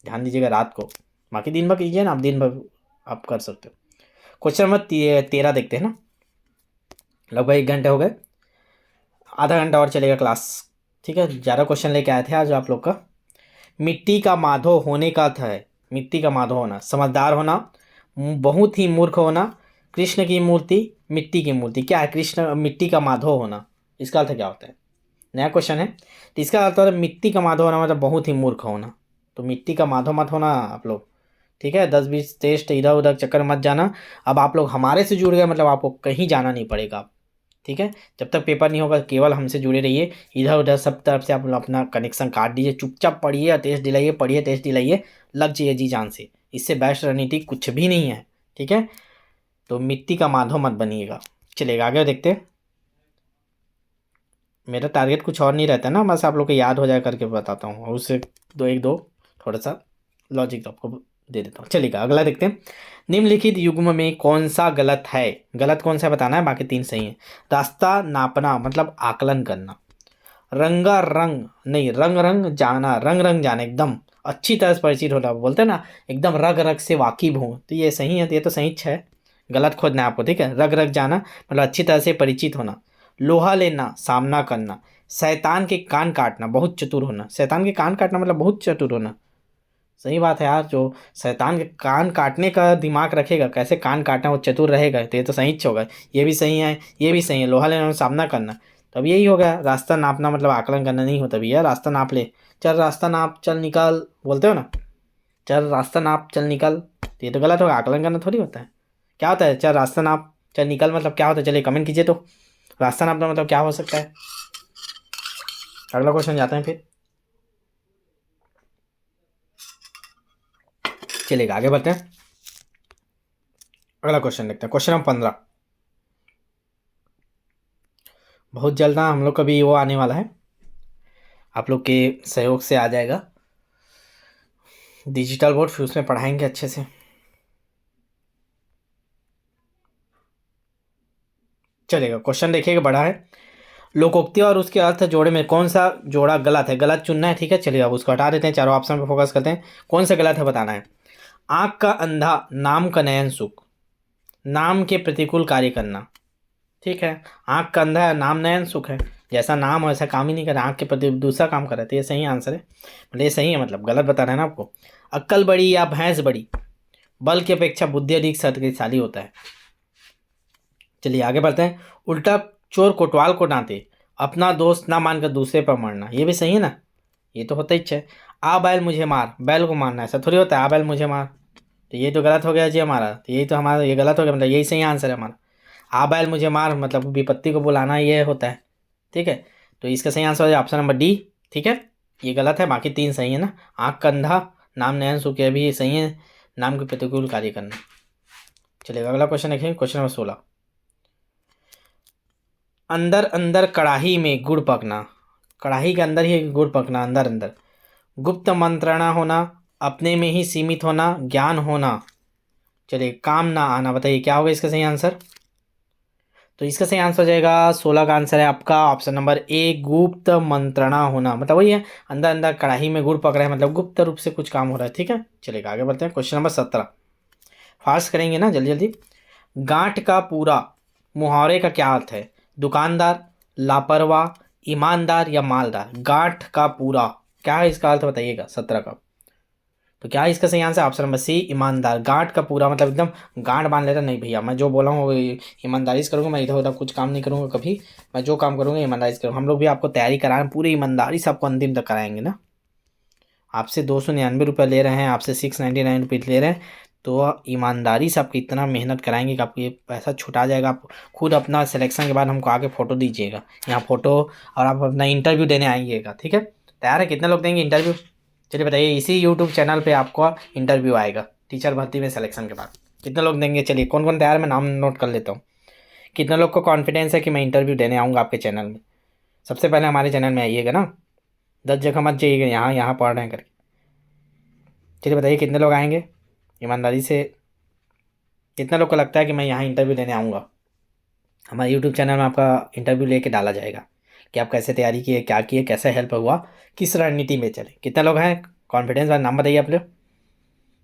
ध्यान दीजिएगा रात को। बाकी दिन भर कीजिए ना, आप दिन भर आप कर सकते हो। क्वेश्चन नंबर 13 देखते हैं ना, लगभग 1 घंटे हो गए, आधा घंटा और चलेगा क्लास। ठीक है, ज़्यादा क्वेश्चन लेके आए थे आज आप लोग का। मिट्टी का माधो होने का अर्थ है, मिट्टी का माधो होना, समझदार होना, बहुत ही मूर्ख होना, कृष्ण की मूर्ति, मिट्टी की मूर्ति। क्या है कृष्ण मिट्टी का माधो होना, इसका अर्थ क्या होता है? नया क्वेश्चन है। तो इसका अर्थ है मिट्टी का माधो होना मतलब बहुत ही मूर्ख होना। तो मिट्टी का माधो मत होना आप लोग। ठीक है, 10-20 टेस्ट इधर उधर चक्कर मत जाना। अब आप लोग हमारे से जुड़ गए मतलब आपको कहीं जाना नहीं पड़ेगा। ठीक है, जब तक पेपर नहीं होगा केवल हमसे जुड़े रहिए। इधर उधर सब तरफ से आप लोग अपना कनेक्शन काट दीजिए, चुपचाप पढ़िए, टेस्ट दिलाइए, पढ़िए टेस्ट दिलाइए, लग जाइए जी जान से। इससे बेस्ट रणनीति कुछ भी नहीं है। ठीक है, तो मिट्टी का माधो मत बनिएगा। चलिएगा आगे देखते हैं। मेरा टारगेट कुछ और नहीं रहता ना, बस आप लोग को याद हो जाए करके बताता हूँ, और उससे दो थोड़ा सा लॉजिक तो आपको दे देता हूँ। चलिएगा अगला देखते हैं। निम्नलिखित युग्म में कौन सा गलत है? गलत कौन सा बताना है, बाकी 3 सही हैं। रास्ता नापना मतलब आकलन करना, रंगा रंग नहीं रंग रंग जाना, रंग रंग जाना एकदम अच्छी तरह से परिचित होना, बोलते हैं ना एकदम रग रग से वाकिफ हूँ, तो ये सही है, तो ये तो सही है। गलत खोजना है आपको। ठीक है, रग रग जाना मतलब अच्छी तरह से परिचित होना। लोहा लेना, सामना करना, शैतान के कान काटना, बहुत चतुर होना। शैतान के कान काटना मतलब बहुत चतुर होना। सही बात है यार, जो शैतान के कान काटने का दिमाग रखेगा, कैसे कान काटना, वो चतुर रहेगा, तो ये तो सही होगा। ये भी सही है, ये भी सही है। लोहा लेना, सामना करना, तब यही हो गया। रास्ता नापना मतलब आकलन करना नहीं होता भैया, रास्ता नाप ले। चल रास्ता नाप, चल निकल, बोलते हो ना, चल रास्ता नाप, चल निकल, तो ये तो गलत होगा। आकलन करना थोड़ी होता है। क्या होता है चल रास्ता नाप, चल निकल मतलब क्या होता है? चलिए कमेंट कीजिए तो, रास्ता नापना मतलब क्या हो सकता है। अगला क्वेश्चन जाते हैं फिर, चलिएगा आगे बढ़ते हैं। अगला क्वेश्चन देखते हैं, क्वेश्चन नंबर 15। बहुत जल्द ना हम लोग का भी वो आने वाला है, आप लोग के सहयोग से आ जाएगा डिजिटल बोर्ड, फिर उसमें पढ़ाएंगे अच्छे से। चलेगा, क्वेश्चन देखिएगा, बड़ा है। लोकोक्ति और उसके अर्थ जोड़े में कौन सा जोड़ा गलत है? गलत चुनना है, ठीक है। चलिए अब उसको हटा देते हैं, चारों ऑप्शन पे फोकस करते हैं, कौन सा गलत है बताना है। आँख का अंधा, नाम का नयन सुख, नाम के प्रतिकूल कार्य करना, ठीक है। आँख का अंधा है, नाम नयन सुख है, जैसा नाम हो ऐसा काम ही नहीं करे, आँख के प्रति दूसरा काम कर रहे थे, ये सही आंसर है। मतलब ये सही है, मतलब गलत बताना है ना आपको। अक्ल बड़ी या भैंस बड़ी, बल की अपेक्षा बुद्धि अधिक शक्तिशाली होता है। चलिए आगे बढ़ते हैं। उल्टा चोर कोतवाल को डांटे, अपना दोस्त ना मानकर दूसरे पर मरना, ये भी सही है ना, ये तो होता ही है। आ बैल मुझे मार, बैल को मारना, ऐसा थोड़ी होता है आ बैल मुझे मार, तो ये तो गलत हो गया जी हमारा, तो यही तो हमारा ये गलत हो गया, मतलब यही सही आंसर है हमारा। आ बैल मुझे मार मतलब विपत्ति को बुलाना, ये होता है, ठीक है। तो इसका सही आंसर है ऑप्शन नंबर डी, ठीक है। ये गलत है, बाकी तीन सही है ना। आँख कंधा, नाम नयन सुख, भी ये सही है, नाम के प्रतिकूल कार्य करना। चलिए अगला क्वेश्चन देखें, क्वेश्चन नंबर 16। अंदर अंदर कड़ाही में गुड़ पकना, कड़ाही के अंदर ही गुड़ पकना, अंदर अंदर। गुप्त मंत्रणा होना, अपने में ही सीमित होना, ज्ञान होना, चलिए काम ना आना, बताइए क्या होगा इसका सही आंसर। तो इसका सही आंसर हो जाएगा 16 का आंसर है आपका ऑप्शन नंबर ए, गुप्त मंत्रणा होना, मतलब वही है, अंदर अंदर कड़ाही में गुड़ पक रहा है, मतलब गुप्त रूप से कुछ काम हो रहा है, ठीक है। चलिए आगे बढ़ते हैं, क्वेश्चन नंबर 17। फास्ट करेंगे ना, जल्दी जल्दी। गांठ का पूरा मुहावरे का क्या अर्थ है? दुकानदार, लापरवाह, ईमानदार या मालदार। गांठ का पूरा क्या है इसका अर्थ बताइएगा, 17 का। तो क्या है इसका सही आंसर? ऑप्शन नंबर सी, ईमानदार। गांठ का पूरा मतलब एकदम गांठ बांध लेता, नहीं भैया मैं जो बोला हूँ वो ईमानदारी से करूँगा, मैं इधर उधर कुछ काम नहीं करूँगा कभी, मैं जो काम करूँगा ईमानदारी से करूँगा। हम लोग भी आपको तैयारी करा रहे हैं, पूरी ईमानदारी से आपको अंतिम तक कराएंगे ना। आपसे 299 रुपये ले रहे हैं, आपसे 699 रुपये ले रहे हैं, तो ईमानदारी से आपको इतना मेहनत कराएंगे कि आपको ये पैसा छुटा जाएगा। आप खुद अपना सिलेक्शन के बाद हमको आके फ़ोटो दीजिएगा, यहाँ फ़ोटो, और आप अपना इंटरव्यू देने आइएगा, ठीक है। तैयार है? कितने लोग देंगे इंटरव्यू? चलिए बताइए, इसी यूट्यूब चैनल पे आपको इंटरव्यू आएगा टीचर भर्ती में सिलेक्शन के बाद। कितने लोग देंगे? चलिए कौन कौन तैयार है, मैं नाम नोट कर लेता हूँ। कितने लोग को कॉन्फिडेंस है कि मैं इंटरव्यू देने आऊँगा आपके चैनल में? सबसे पहले हमारे चैनल में आइएगा ना, 10 जगह मत जाइएगा, यहाँ यहाँ पढ़ रहे हैं करके। चलिए बताइए कितने लोग आएंगे ईमानदारी से, कितना लोग को लगता है कि मैं यहाँ इंटरव्यू देने आऊँगा? हमारे यूट्यूब चैनल में आपका इंटरव्यू लेके डाला जाएगा कि आप कैसे तैयारी किए, क्या किए, कैसे हेल्प हुआ, किस रणनीति में चले। कितने लोग हैं कॉन्फिडेंस वाले, नाम बताइए आप लोग,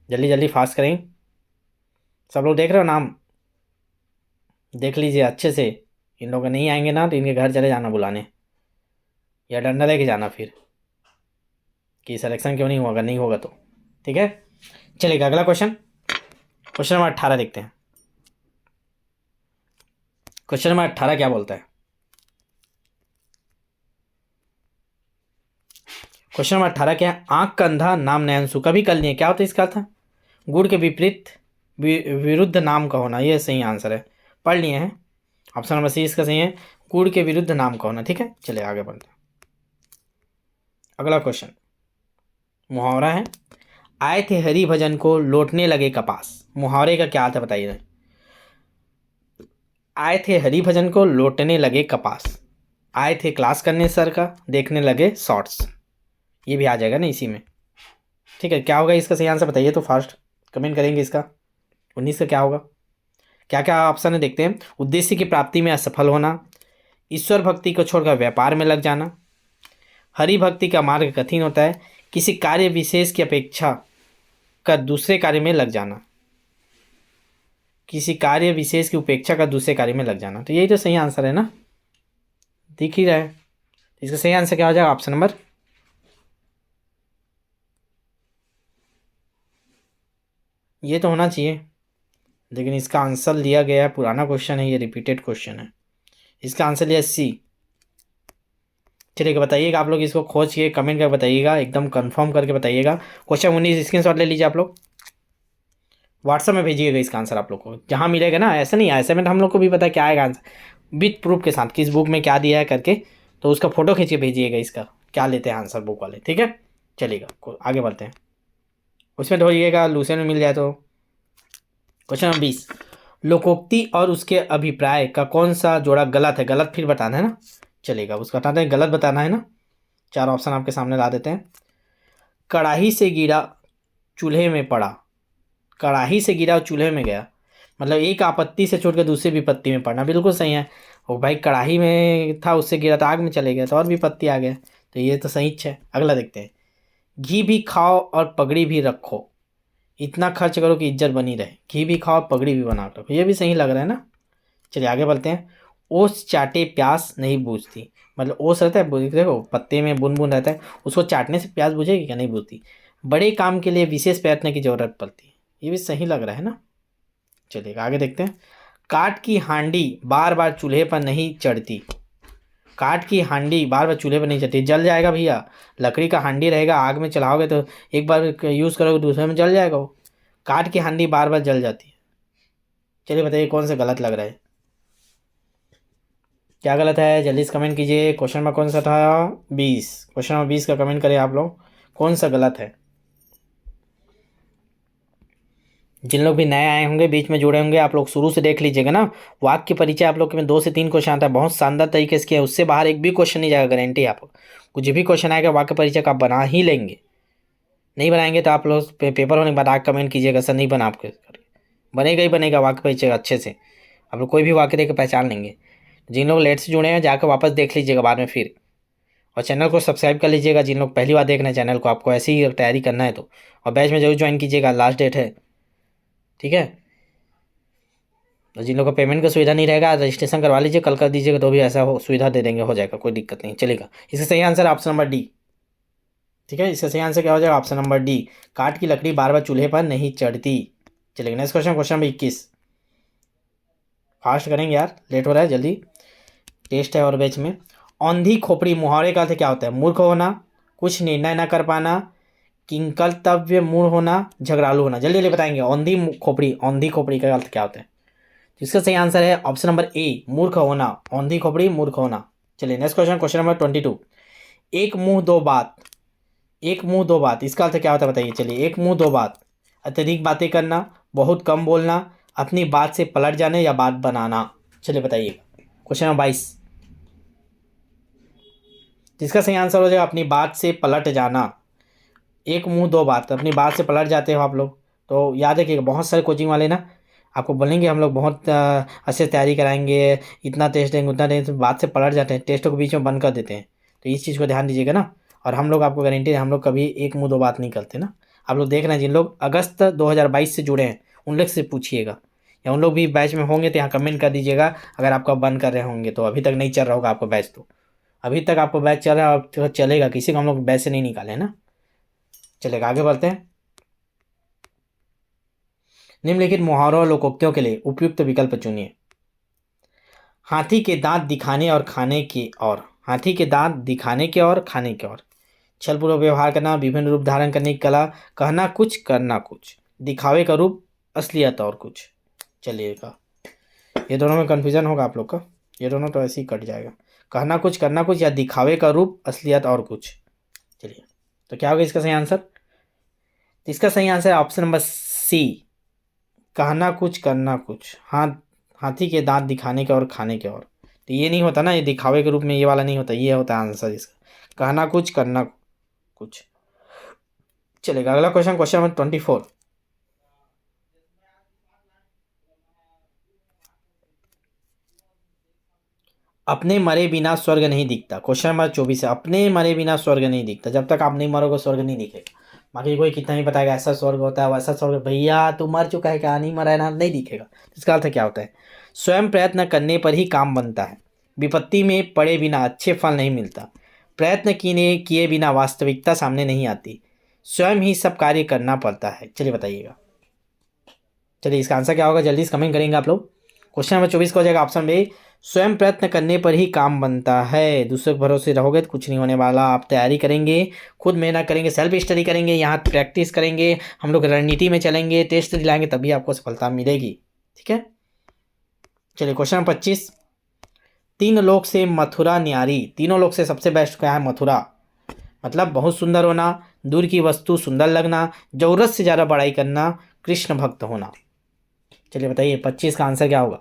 जल्दी जल्दी फास्ट करें। सब लोग देख रहे हो नाम? देख लीजिए अच्छे से। इन लोग नहीं आएंगे ना तो इनके घर चले जाना बुलाने, या डंडा लेके जाना फिर कि सिलेक्शन क्यों नहीं हुआ, अगर नहीं होगा तो, ठीक है। चलिएगा अगला क्वेश्चन, क्वेश्चन नंबर 18 देखते हैं। क्वेश्चन नंबर 18 क्या बोलता है? क्वेश्चन नंबर 18 क्या है? आंख का अंधा, नाम नयन सुख, कभी कर लिए, क्या होता है इसका अर्थ? गुड़ के विपरीत विरुद्ध नाम का होना, ये सही आंसर है, पढ़ लिए हैं। ऑप्शन नंबर सी इसका सही है, गुड़ के विरुद्ध नाम का होना, ठीक है। चलिए आगे बढ़ते हैं। अगला क्वेश्चन मुहावरा है, आए थे हरि भजन को लौटने लगे कपास, मुहावरे का क्या अर्थ है बताइए। आए थे हरि भजन को लौटने लगे कपास, आए थे क्लास करने सर का देखने लगे शॉर्ट्स, ये भी आ जाएगा ना इसी में, ठीक है। क्या होगा इसका सही आंसर बताइए तो फास्ट कमेंट करेंगे इसका। 19 का क्या होगा? क्या क्या ऑप्शन है देखते हैं। उद्देश्य की प्राप्ति में असफल होना, ईश्वर भक्ति को छोड़कर व्यापार में लग जाना, हरि भक्ति का मार्ग कठिन होता है, किसी कार्य विशेष की अपेक्षा कर दूसरे कार्य में लग जाना, किसी कार्य विशेष की उपेक्षा कर दूसरे कार्य में लग जाना, तो यही तो सही आंसर है ना। दिख ही रहा है। इसका सही आंसर क्या हो जाएगा? ऑप्शन नंबर, ये तो होना चाहिए, लेकिन इसका आंसर लिया गया है, पुराना क्वेश्चन है ये, रिपीटेड क्वेश्चन है। इसका आंसर लिया सी। चलिए बताइएगा आप लोग, इसको खोज के कमेंट करके बताइएगा, एकदम कंफर्म करके बताइएगा। क्वेश्चन 19 स्क्रीनशॉट ले लीजिए आप लोग, व्हाट्सएप में भेजिएगा इसका आंसर आप लोग को, जहाँ मिलेगा ना। ऐसा नहीं है, ऐसे में तो हम लोग को भी पता है क्या आएगा आंसर, विथ प्रूफ के साथ, किस बुक में क्या दिया है करके, तो उसका फोटो खींच के भेजिएगा इसका, क्या लेते हैं आंसर बुक वाले, ठीक है। चलिएगा आगे बढ़ते हैं, उसमें ढूंढिएगा, लूसेंट में मिल जाए तो। क्वेश्चन नंबर 20, लोकोक्ति और उसके अभिप्राय का कौन सा जोड़ा गलत है? गलत फिर बताना है ना, चलेगा उसका बताते हैं, गलत बताना है ना। 4 ऑप्शन आपके सामने ला देते हैं। कड़ाही से गिरा चूल्हे में पड़ा, कड़ाही से गिरा और चूल्हे में गया, मतलब एक आपत्ति से छोड़ कर दूसरी विपत्ति में पड़ना, बिल्कुल सही है। वो भाई कड़ाही में था, उससे गिरा तो आग में चले गया, तो और विपत्ति आ गया, तो ये तो सही है। अगला देखते हैं, घी भी खाओ और पगड़ी भी रखो, इतना खर्च करो कि इज्जत बनी रहे, घी भी खाओ पगड़ी भी बना रखो, ये भी सही लग रहा है ना। चलिए आगे बढ़ते हैं। ओस चाटे प्यास नहीं बूझती, मतलब ओस रहता है, देखो पत्ते में बुन बुन रहता है, उसको चाटने से प्यास बुझेगी क्या? नहीं बुझती। बड़े काम के लिए विशेष प्रयत्न की जरूरत पड़ती है, ये भी सही लग रहा है ना। चलिए आगे देखते हैं। काठ की हांडी बार बार चूल्हे पर नहीं चढ़ती, काठ की हांडी बार बार चूल्हे पर नहीं चढ़ती, जल जाएगा भैया। लकड़ी का हांडी रहेगा, आग में चलाओगे तो एक बार यूज़ करोगे दूसरे में जल जाएगा वो, काठ की हांडी बार बार जल जाती है। चलिए बताइए कौन सा गलत लग रहा है, क्या गलत है? जल्दी से कमेंट कीजिए। क्वेश्चन नंबर कौन सा था? 20, क्वेश्चन नंबर 20 का कमेंट करें आप लोग, कौन सा गलत है। जिन लोग भी नए आए होंगे, बीच में जुड़े होंगे, आप लोग शुरू से देख लीजिएगा ना। वाक्य के परिचय आप लोग के में 2 से 3 क्वेश्चन आता है, बहुत शानदार तरीके से किया, उससे बाहर एक भी क्वेश्चन नहीं जाएगा, गारंटी आप। कुछ भी क्वेश्चन आएगा वाक्य परिचय का आप बना ही लेंगे, नहीं बनाएंगे तो आप लोग पेपर होने के बाद आगे कमेंट कीजिएगा सर नहीं बना आपके, बनेगा ही बनेगा वाक्य परिचय अच्छे से, आप लोग कोई भी वाक्य देख के पहचान लेंगे। जिन लोग लेट से जुड़े हैं जाकर वापस देख लीजिएगा बाद में फिर, और चैनल को सब्सक्राइब कर लीजिएगा जिन लोग पहली बार देख रहे हैं चैनल को, आपको ऐसे ही तैयारी करना है तो। और बैच में जरूर ज्वाइन कीजिएगा, लास्ट डेट है, ठीक है। और जिन लोगों को पेमेंट का सुविधा नहीं रहेगा रजिस्ट्रेशन करवा लीजिए, कल कर दीजिएगा तो भी ऐसा हो सुविधा दे देंगे, हो जाएगा, कोई दिक्कत नहीं, चलेगा। इसका सही आंसर ऑप्शन नंबर डी, ठीक है। इसका सही आंसर क्या हो जाएगा? ऑप्शन नंबर डी, काठ की लकड़ी बार बार चूल्हे पर नहीं चढ़ती। चलेगा next question, question number 21, fast करेंगे यार, लेट हो रहा है, जल्दी टेस्ट है और बैच में। औंधी खोपड़ी मुहावरे का अर्थ क्या होता है? मूर्ख होना, कुछ निर्णय न कर पाना, किंकर्तव्य मूढ़ होना, झगड़ालू होना। जल्दी जल्दी बताएंगे, औंधी खोपड़ी का अर्थ क्या होता है? इसका सही आंसर है ऑप्शन नंबर ए, मूर्ख होना, औंधी खोपड़ी मूर्ख होना। चलिए नेक्स्ट क्वेश्चन, क्वेश्चन नंबर 22, एक मुंह दो बात, एक मुंह दो बात, इसका अर्थ क्या होता है बताइए। चलिए, एक मुंह दो बात, अत्यधिक बातें करना, बहुत कम बोलना, अपनी बात से पलट जाने या बात बनाना। चलिए बताइएगा, क्वेश्चन नंबर 22, जिसका सही आंसर हो जाएगा अपनी बात से पलट जाना। एक मुंह दो बात, अपनी बात से पलट जाते हो आप लोग, तो याद रखिएगा। बहुत सारे कोचिंग वाले ना आपको बोलेंगे हम लोग बहुत अच्छे से तैयारी कराएंगे, इतना टेस्ट देंगे उतना देंगे, तो बात से पलट जाते हैं, टेस्ट को बीच में बंद कर देते हैं, तो इस चीज़ को ध्यान दीजिएगा ना। और हम लोग आपको गारंटी है हम लोग कभी एक मुंह दो बात नहीं करते ना। आप लोग देख रहे हैं जिन लोग अगस्त 2022 से जुड़े हैं उन लोग से पूछिएगा, या उन लोग भी बैच में होंगे तो यहाँ कमेंट कर दीजिएगा, अगर आपका बंद कर रहे होंगे तो। अभी तक नहीं चल रहा होगा आपका बैच, तो अभी तक आपको बैच चल रहा है, तो चलेगा, किसी को हम लोग बैच से नहीं निकाले ना। चलेगा आगे बढ़ते हैं। निम्नलिखित मुहावरों और लोकोक्तियों के लिए उपयुक्त विकल्प चुनिए। हाथी के दांत दिखाने और खाने की और, हाथी के दांत दिखाने के और खाने के और, छलपूर्वक व्यवहार करना, विभिन्न रूप धारण करने की कला, कहना कुछ करना कुछ, दिखावे का रूप, असलियत और कुछ। चलिएगा, ये दोनों में कन्फ्यूजन होगा आप लोग का, ये दोनों तो ऐसे ही कट जाएगा, कहना कुछ करना कुछ या दिखावे का रूप, असलियत और कुछ। चलिए तो क्या होगा इसका सही आंसर? तो इसका सही आंसर है ऑप्शन नंबर सी, कहना कुछ करना कुछ। हाँ, हाथी के दांत दिखाने के और खाने के और, तो ये नहीं होता ना, ये दिखावे के रूप में ये वाला नहीं होता, ये होता है आंसर इसका, कहना कुछ करना कुछ। चलेगा अगला क्वेश्चन, क्वेश्चन नंबर 24, अपने मरे बिना स्वर्ग नहीं दिखता। क्वेश्चन नंबर 24 है, अपने मरे बिना स्वर्ग नहीं दिखता, जब तक आप नहीं मरोगे स्वर्ग नहीं दिखेगा। बाकी कोई कितना ही बताएगा ऐसा स्वर्ग होता है वैसा स्वर्ग, भैया तू मर चुका है क्या, नहीं मरा है ना, नहीं दिखेगा। इसका अर्थ क्या होता है? स्वयं प्रयत्न करने पर ही काम बनता है, विपत्ति में पड़े बिना अच्छे फल नहीं मिलता, प्रयत्न किए बिना वास्तविकता सामने नहीं आती, स्वयं ही सब कार्य करना पड़ता है। चलिए बताइएगा, चलिए इसका आंसर क्या होगा, जल्दी से कमेंट करेंगे आप लोग। क्वेश्चन नंबर 24 का हो जाएगा ऑप्शन बी, स्वयं प्रयत्न करने पर ही काम बनता है। दूसरे के भरोसे रहोगे तो कुछ नहीं होने वाला। आप तैयारी करेंगे, खुद मेहनत करेंगे, सेल्फ स्टडी करेंगे, यहाँ प्रैक्टिस करेंगे, हम लोग रणनीति में चलेंगे, टेस्ट दिलाएंगे, तभी आपको सफलता मिलेगी। ठीक है, चलिए क्वेश्चन नंबर 25, तीन लोक से मथुरा न्यारी। तीनों लोक से सबसे बेस्ट क्या है, मथुरा। मतलब बहुत सुंदर होना, दूर की वस्तु सुंदर लगना, जरूरत से ज़्यादा बड़ाई करना, कृष्ण भक्त होना। चलिए बताइए 25 का आंसर क्या होगा।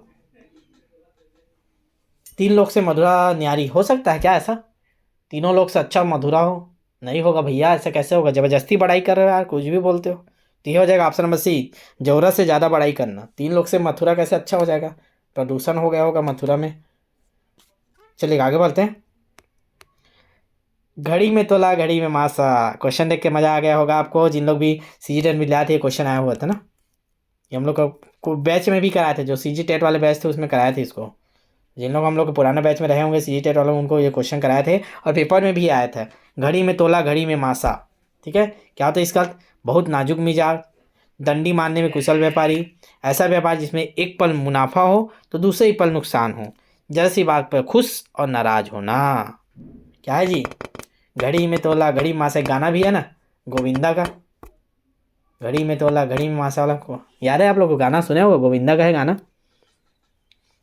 तीन लोग से मधुरा न्यारी हो सकता है क्या ऐसा, तीनों लोग से अच्छा मधुरा हो? नहीं होगा भैया, ऐसा कैसे होगा, ज़बरदस्ती बड़ाई कर रहे हो यार, कुछ भी बोलते हो। तो ये हो जाएगा ऑप्शन नंबर सी, जरूरत से ज़्यादा बड़ाई करना। तीन लोग से मथुरा कैसे अच्छा हो जाएगा, प्रदूषण हो गया होगा मथुरा में। चलिए आगे बढ़ते हैं। घड़ी में तोला घड़ी में मासा। क्वेश्चन देख के मज़ा आ गया होगा आपको, जिन लोग भी सीजी टेट में लाए थे, क्वेश्चन आया हुआ था ना, ये हम लोग को बैच में भी कराए थे, जो सीजी टेट वाले बैच थे उसमें कराए थे इसको। जिन लोग हम लोग के पुराने बैच में रहे होंगे सीजी टेट वालों, उनको ये क्वेश्चन कराए थे और पेपर में भी आया था। घड़ी में तोला घड़ी में मासा। ठीक है, क्या होता है इसका, बहुत नाजुक मिजाज, डंडी मारने में कुशल व्यापारी, ऐसा व्यापार जिसमें एक पल मुनाफा हो तो दूसरे ही पल नुकसान हो, जरा सी बात पर खुश और नाराज होना। क्या है जी, घड़ी में तोला घड़ी में मासा। गाना भी है ना गोविंदा का, घड़ी में तोला घड़ी में मासा वाला, को याद है आप लोग को, गाना सुने होगा, गोविंदा का है गाना।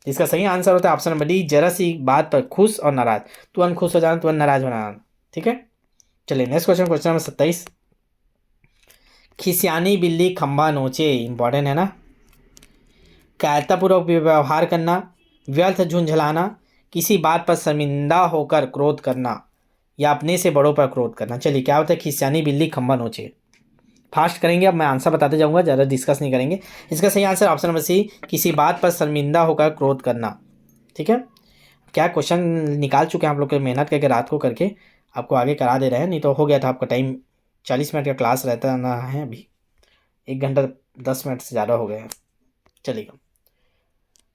इसका सही आंसर होता है ऑप्शन नंबर डी, जरा सी बात पर खुश और नाराज। तुरंत खुश हो जाना, तुरंत नाराज होना। ठीक है, चलिए नेक्स्ट क्वेश्चन, क्वेश्चन नंबर 27, खिसियानी बिल्ली खंबा नोचे। इंपॉर्टेंट है ना। कायरतापूर्वक व्यवहार करना, व्यर्थ झुंझलाना, किसी बात पर शर्मिंदा होकर क्रोध करना, या अपने से बड़ों पर क्रोध करना। चलिए क्या होता है खिसियानी बिल्ली खंबा नोचे। फास्ट करेंगे, अब मैं आंसर बताते जाऊंगा, ज़्यादा डिस्कस नहीं करेंगे। इसका सही आंसर ऑप्शन नंबर सी, किसी बात पर शर्मिंदा होकर क्रोध करना। ठीक है, क्या क्वेश्चन निकाल चुके हैं आप लोग के, मेहनत करके रात को करके आपको आगे करा दे रहे हैं, नहीं तो हो गया था आपका टाइम। 40 मिनट का क्लास रहता ना है, अभी 1 घंटा 10 मिनट से ज़्यादा हो गए हैं। चलिएगा,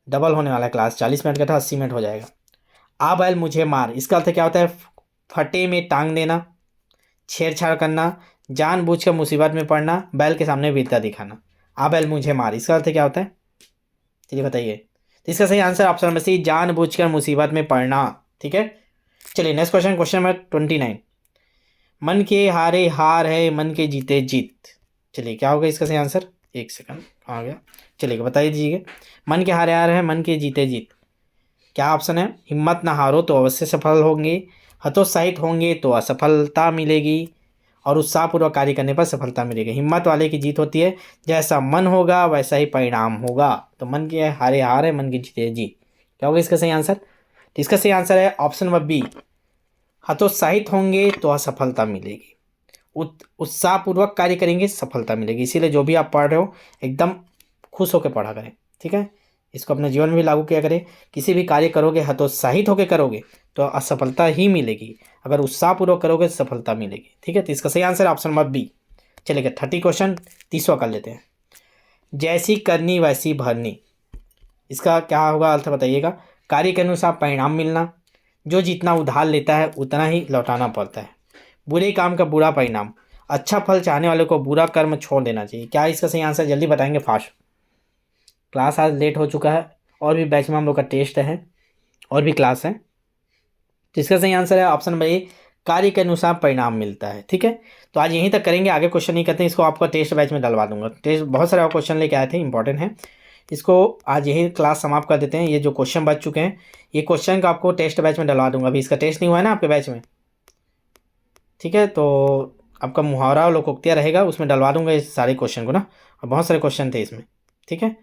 डबल होने वाला है क्लास, 40 मिनट का था, 80 मिनट हो जाएगा। आ बैल मुझे मार, इसका अर्थ क्या होता है, फटे में टांग देना, छेड़छाड़ करना, जानबूझकर मुसीबत में पड़ना, बैल के सामने वीरता दिखाना। आ बैल मुझे मार, इसका अर्थ क्या होता है, चलिए बताइए। तो इसका सही आंसर ऑप्शन नंबर सी, जानबूझकर मुसीबत में पड़ना। ठीक है, चलिए नेक्स्ट क्वेश्चन, क्वेश्चन नंबर 29, मन के हारे हार है, मन के जीते जीत। चलिए क्या होगा इसका सही आंसर, एक सेकंड आ गया, चलिए बताइए दीजिए। मन के हारे हार है, मन के जीते जीत, क्या ऑप्शन है, हिम्मत ना हारो तो अवश्य सफल होंगे, हतोत्साहित होंगे तो असफलता मिलेगी, और उत्साहपूर्वक कार्य करने पर सफलता मिलेगी। हिम्मत वाले की जीत होती है, जैसा मन होगा वैसा ही परिणाम होगा। तो मन के हारे हार है, मन की जीते जीत, क्या होगा इसका सही आंसर। तो इसका सही आंसर है ऑप्शन नंबर बी, हतोत्साहित होंगे तो असफलता मिलेगी, उत्साहपूर्वक कार्य करेंगे सफलता मिलेगी। इसीलिए जो भी आप पढ़ रहे हो एकदम खुश होकर पढ़ा करें। ठीक है, इसको अपने जीवन में भी लागू किया करें। किसी भी कार्य करोगे हतोत्साहित होकर करोगे तो असफलता ही मिलेगी, अगर उत्साहपूर्वक करोगे तो सफलता मिलेगी। ठीक है, तो इसका सही आंसर ऑप्शन नंबर बी। चलिए 30 क्वेश्चन 30वां कर लेते हैं। जैसी करनी वैसी भरनी, इसका क्या होगा अर्थ बताइएगा। कार्य के अनुसार परिणाम मिलना, जो जितना उधार लेता है उतना ही लौटाना पड़ता है, बुरे काम का बुरा परिणाम, अच्छा फल चाहने वाले को बुरा कर्म छोड़ देना चाहिए। क्या इसका सही आंसर, जल्दी बताएंगे फास्ट, क्लास आज लेट हो चुका है, और भी बैच में हम लोग का टेस्ट है और भी क्लास है। तो इसका सही आंसर है ऑप्शन नंबर ए, कार्य के अनुसार परिणाम मिलता है। ठीक है, तो आज यहीं तक करेंगे, आगे क्वेश्चन नहीं करते हैं, इसको आपका टेस्ट बैच में डलवा दूंगा। टेस्ट बहुत सारे क्वेश्चन लेके आए थे, इंपॉर्टेंट है, इसको आज यही क्लास समाप्त कर देते हैं। ये जो क्वेश्चन बच चुके हैं, ये क्वेश्चन का आपको टेस्ट बैच में डलवा दूंगा। अभी इसका टेस्ट नहीं हुआ है ना आपके बैच में, ठीक है, तो आपका मुहावरा और लोकोक्तियाँ रहेगा, उसमें डलवा दूंगा इस सारे क्वेश्चन को ना, और बहुत सारे क्वेश्चन थे इसमें। ठीक है,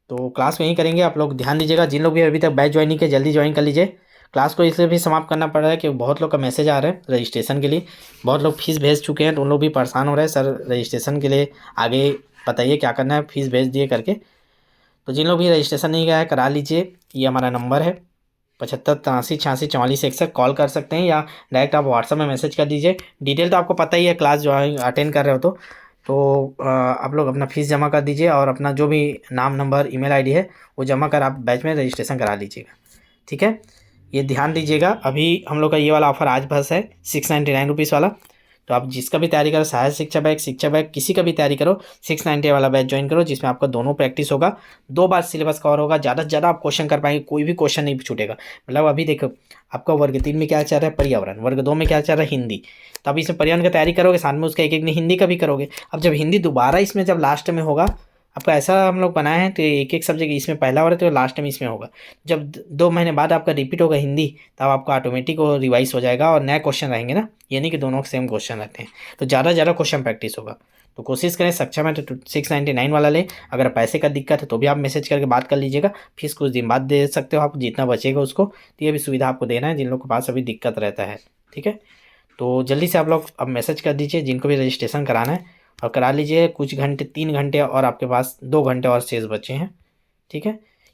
तो क्लास को यहीं करेंगे, आप लोग ध्यान दीजिएगा। जिन लोग भी अभी तक बैच ज्वाइन नहीं किए जल्दी ज्वाइन कर लीजिए। क्लास को इसलिए भी समाप्त करना पड़ रहा है कि बहुत लोग का मैसेज आ रहा है रजिस्ट्रेशन के लिए, बहुत लोग फीस भेज चुके हैं, तो उन लोग भी परेशान हो रहे हैं, सर रजिस्ट्रेशन के लिए आगे बताइए क्या करना है, फीस भेज दिए करके। तो जिन लोग भी रजिस्ट्रेशन नहीं किया है करा लीजिए, ये हमारा नंबर है 75 83 86 44 61, कॉल कर सकते हैं या डायरेक्ट आप व्हाट्सएप में मैसेज कर दीजिए। डिटेल तो आपको पता ही है, क्लास जो अटेंड कर रहे हो तो तो आप लोग अपना फ़ीस जमा कर दीजिए और अपना जो भी नाम, नंबर, ईमेल आईडी है वो जमा कर आप बैच में रजिस्ट्रेशन करा लीजिएगा, ठीक है। ये ध्यान दीजिएगा, अभी हम लोग का ये वाला ऑफ़र आज बस है 699 वाला। तो आप जिसका भी तैयारी करो, सहायक शिक्षा बैच किसी का भी तैयारी करो, 690 वाला बैच ज्वाइन करो, जिसमें आपका दोनों प्रैक्टिस होगा, 2 बार सिलेबस कवर होगा, ज़्यादा से ज़्यादा आप क्वेश्चन कर पाएंगे, कोई भी क्वेश्चन नहीं छूटेगा। मतलब अभी देखो आपका वर्ग 3 में क्या चल रहा है, पर्यावरण, वर्ग 2 में क्या चल रहा है, हिंदी। तो अब इसमें पर्यावरण की तैयारी करोगे, साथ में उसका एक एक हिंदी का भी करोगे। अब जब हिंदी दोबारा इसमें जब लास्ट में होगा, आपका ऐसा हम लोग बनाए हैं तो एक एक सब्जेक्ट इसमें पहला वाला तो लास्ट में इसमें होगा। जब 2 महीने बाद आपका रिपीट होगा हिंदी, तब आपका ऑटोमेटिक वो रिवाइज हो जाएगा और नए क्वेश्चन रहेंगे ना, ये नहीं कि दोनों सेम क्वेश्चन रहते हैं। तो ज़्यादा से ज़्यादा क्वेश्चन प्रैक्टिस होगा। तो कोशिश करें सक्षम है तो 699 वाला लें। अगर पैसे का दिक्कत है तो भी आप मैसेज करके बात कर लीजिएगा, फीस कुछ दिन बाद दे सकते हो आप, जितना बचेगा उसको। तो ये भी सुविधा आपको देना है जिन लोगों के पास अभी दिक्कत रहता है, ठीक है। तो जल्दी से आप लोग अब मैसेज कर दीजिए जिनको भी रजिस्ट्रेशन कराना है, और करा लीजिए। कुछ घंटे, 3 घंटे और आपके पास 2 घंटे और शेष बचे हैं, ठीक है।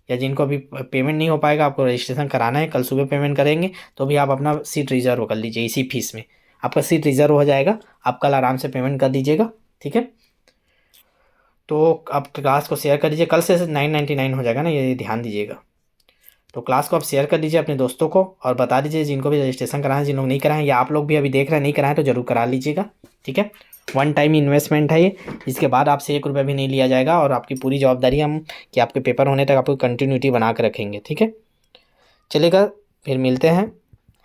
या जिनको अभी पेमेंट नहीं हो पाएगा, आपको रजिस्ट्रेशन कराना है, कल सुबह पेमेंट करेंगे तो भी आप अपना सीट रिजर्व कर लीजिए, इसी फीस में आपका सीट रिजर्व हो जाएगा। आप कल आराम से पेमेंट कर दीजिएगा, ठीक है। तो आप क्लास को शेयर कर दीजिए, कल से 999 हो जाएगा ना, ये ध्यान दीजिएगा। तो क्लास को आप शेयर कर दीजिए अपने दोस्तों को और बता दीजिए जिनको भी रजिस्ट्रेशन कराएं, जिन लोग नहीं कराएं, या आप लोग भी अभी देख रहे हैं नहीं कराएं तो जरूर करा लीजिएगा, ठीक है। 1 टाइम इन्वेस्टमेंट है ये, इसके बाद आपसे 1 रुपये भी नहीं लिया जाएगा, और आपकी पूरी जवाबदारी हम कि आपके पेपर होने तक आपको कंटिन्यूटी बना कर रखेंगे, ठीक है। चलेगा, फिर मिलते हैं।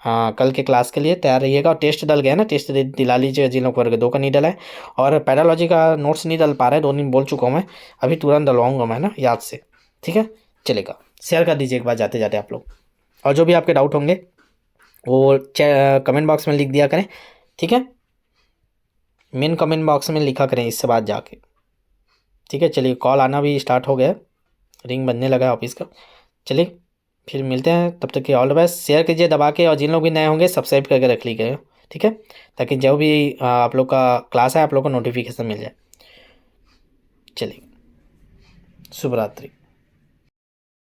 हाँ, कल के क्लास के लिए तैयार रहिएगा। और टेस्ट डल गया ना, टेस्ट दिला लीजिए जिन लोग वर्ग 2 का नहीं डला है। और पैरालॉजी का नोट्स नहीं डल पा रहा है, 2 दिन बोल चुका हूँ मैं, अभी तुरंत डलवाऊँगा मैं ना, याद से, ठीक है। चलेगा, शेयर कर दीजिए एक बार जाते जाते आप लोग, और जो भी आपके डाउट होंगे वो कमेंट बॉक्स में लिख दिया करें, ठीक है। मेन कमेंट बॉक्स में लिखा करें इससे बाद जाके, ठीक है। चलिए, कॉल आना भी स्टार्ट हो गया, रिंग बजने लगा है ऑफिस का। चलिए फिर मिलते हैं, तब तक के ऑल द बेस्ट। शेयर कीजिए दबा के, और जिन लोग भी नए होंगे सब्सक्राइब करके रख लीजिएगा, ठीक है, ताकि जो भी आप लोग का क्लास है आप लोग को नोटिफिकेशन मिल जाए। चलिए, शुभ रात्रि।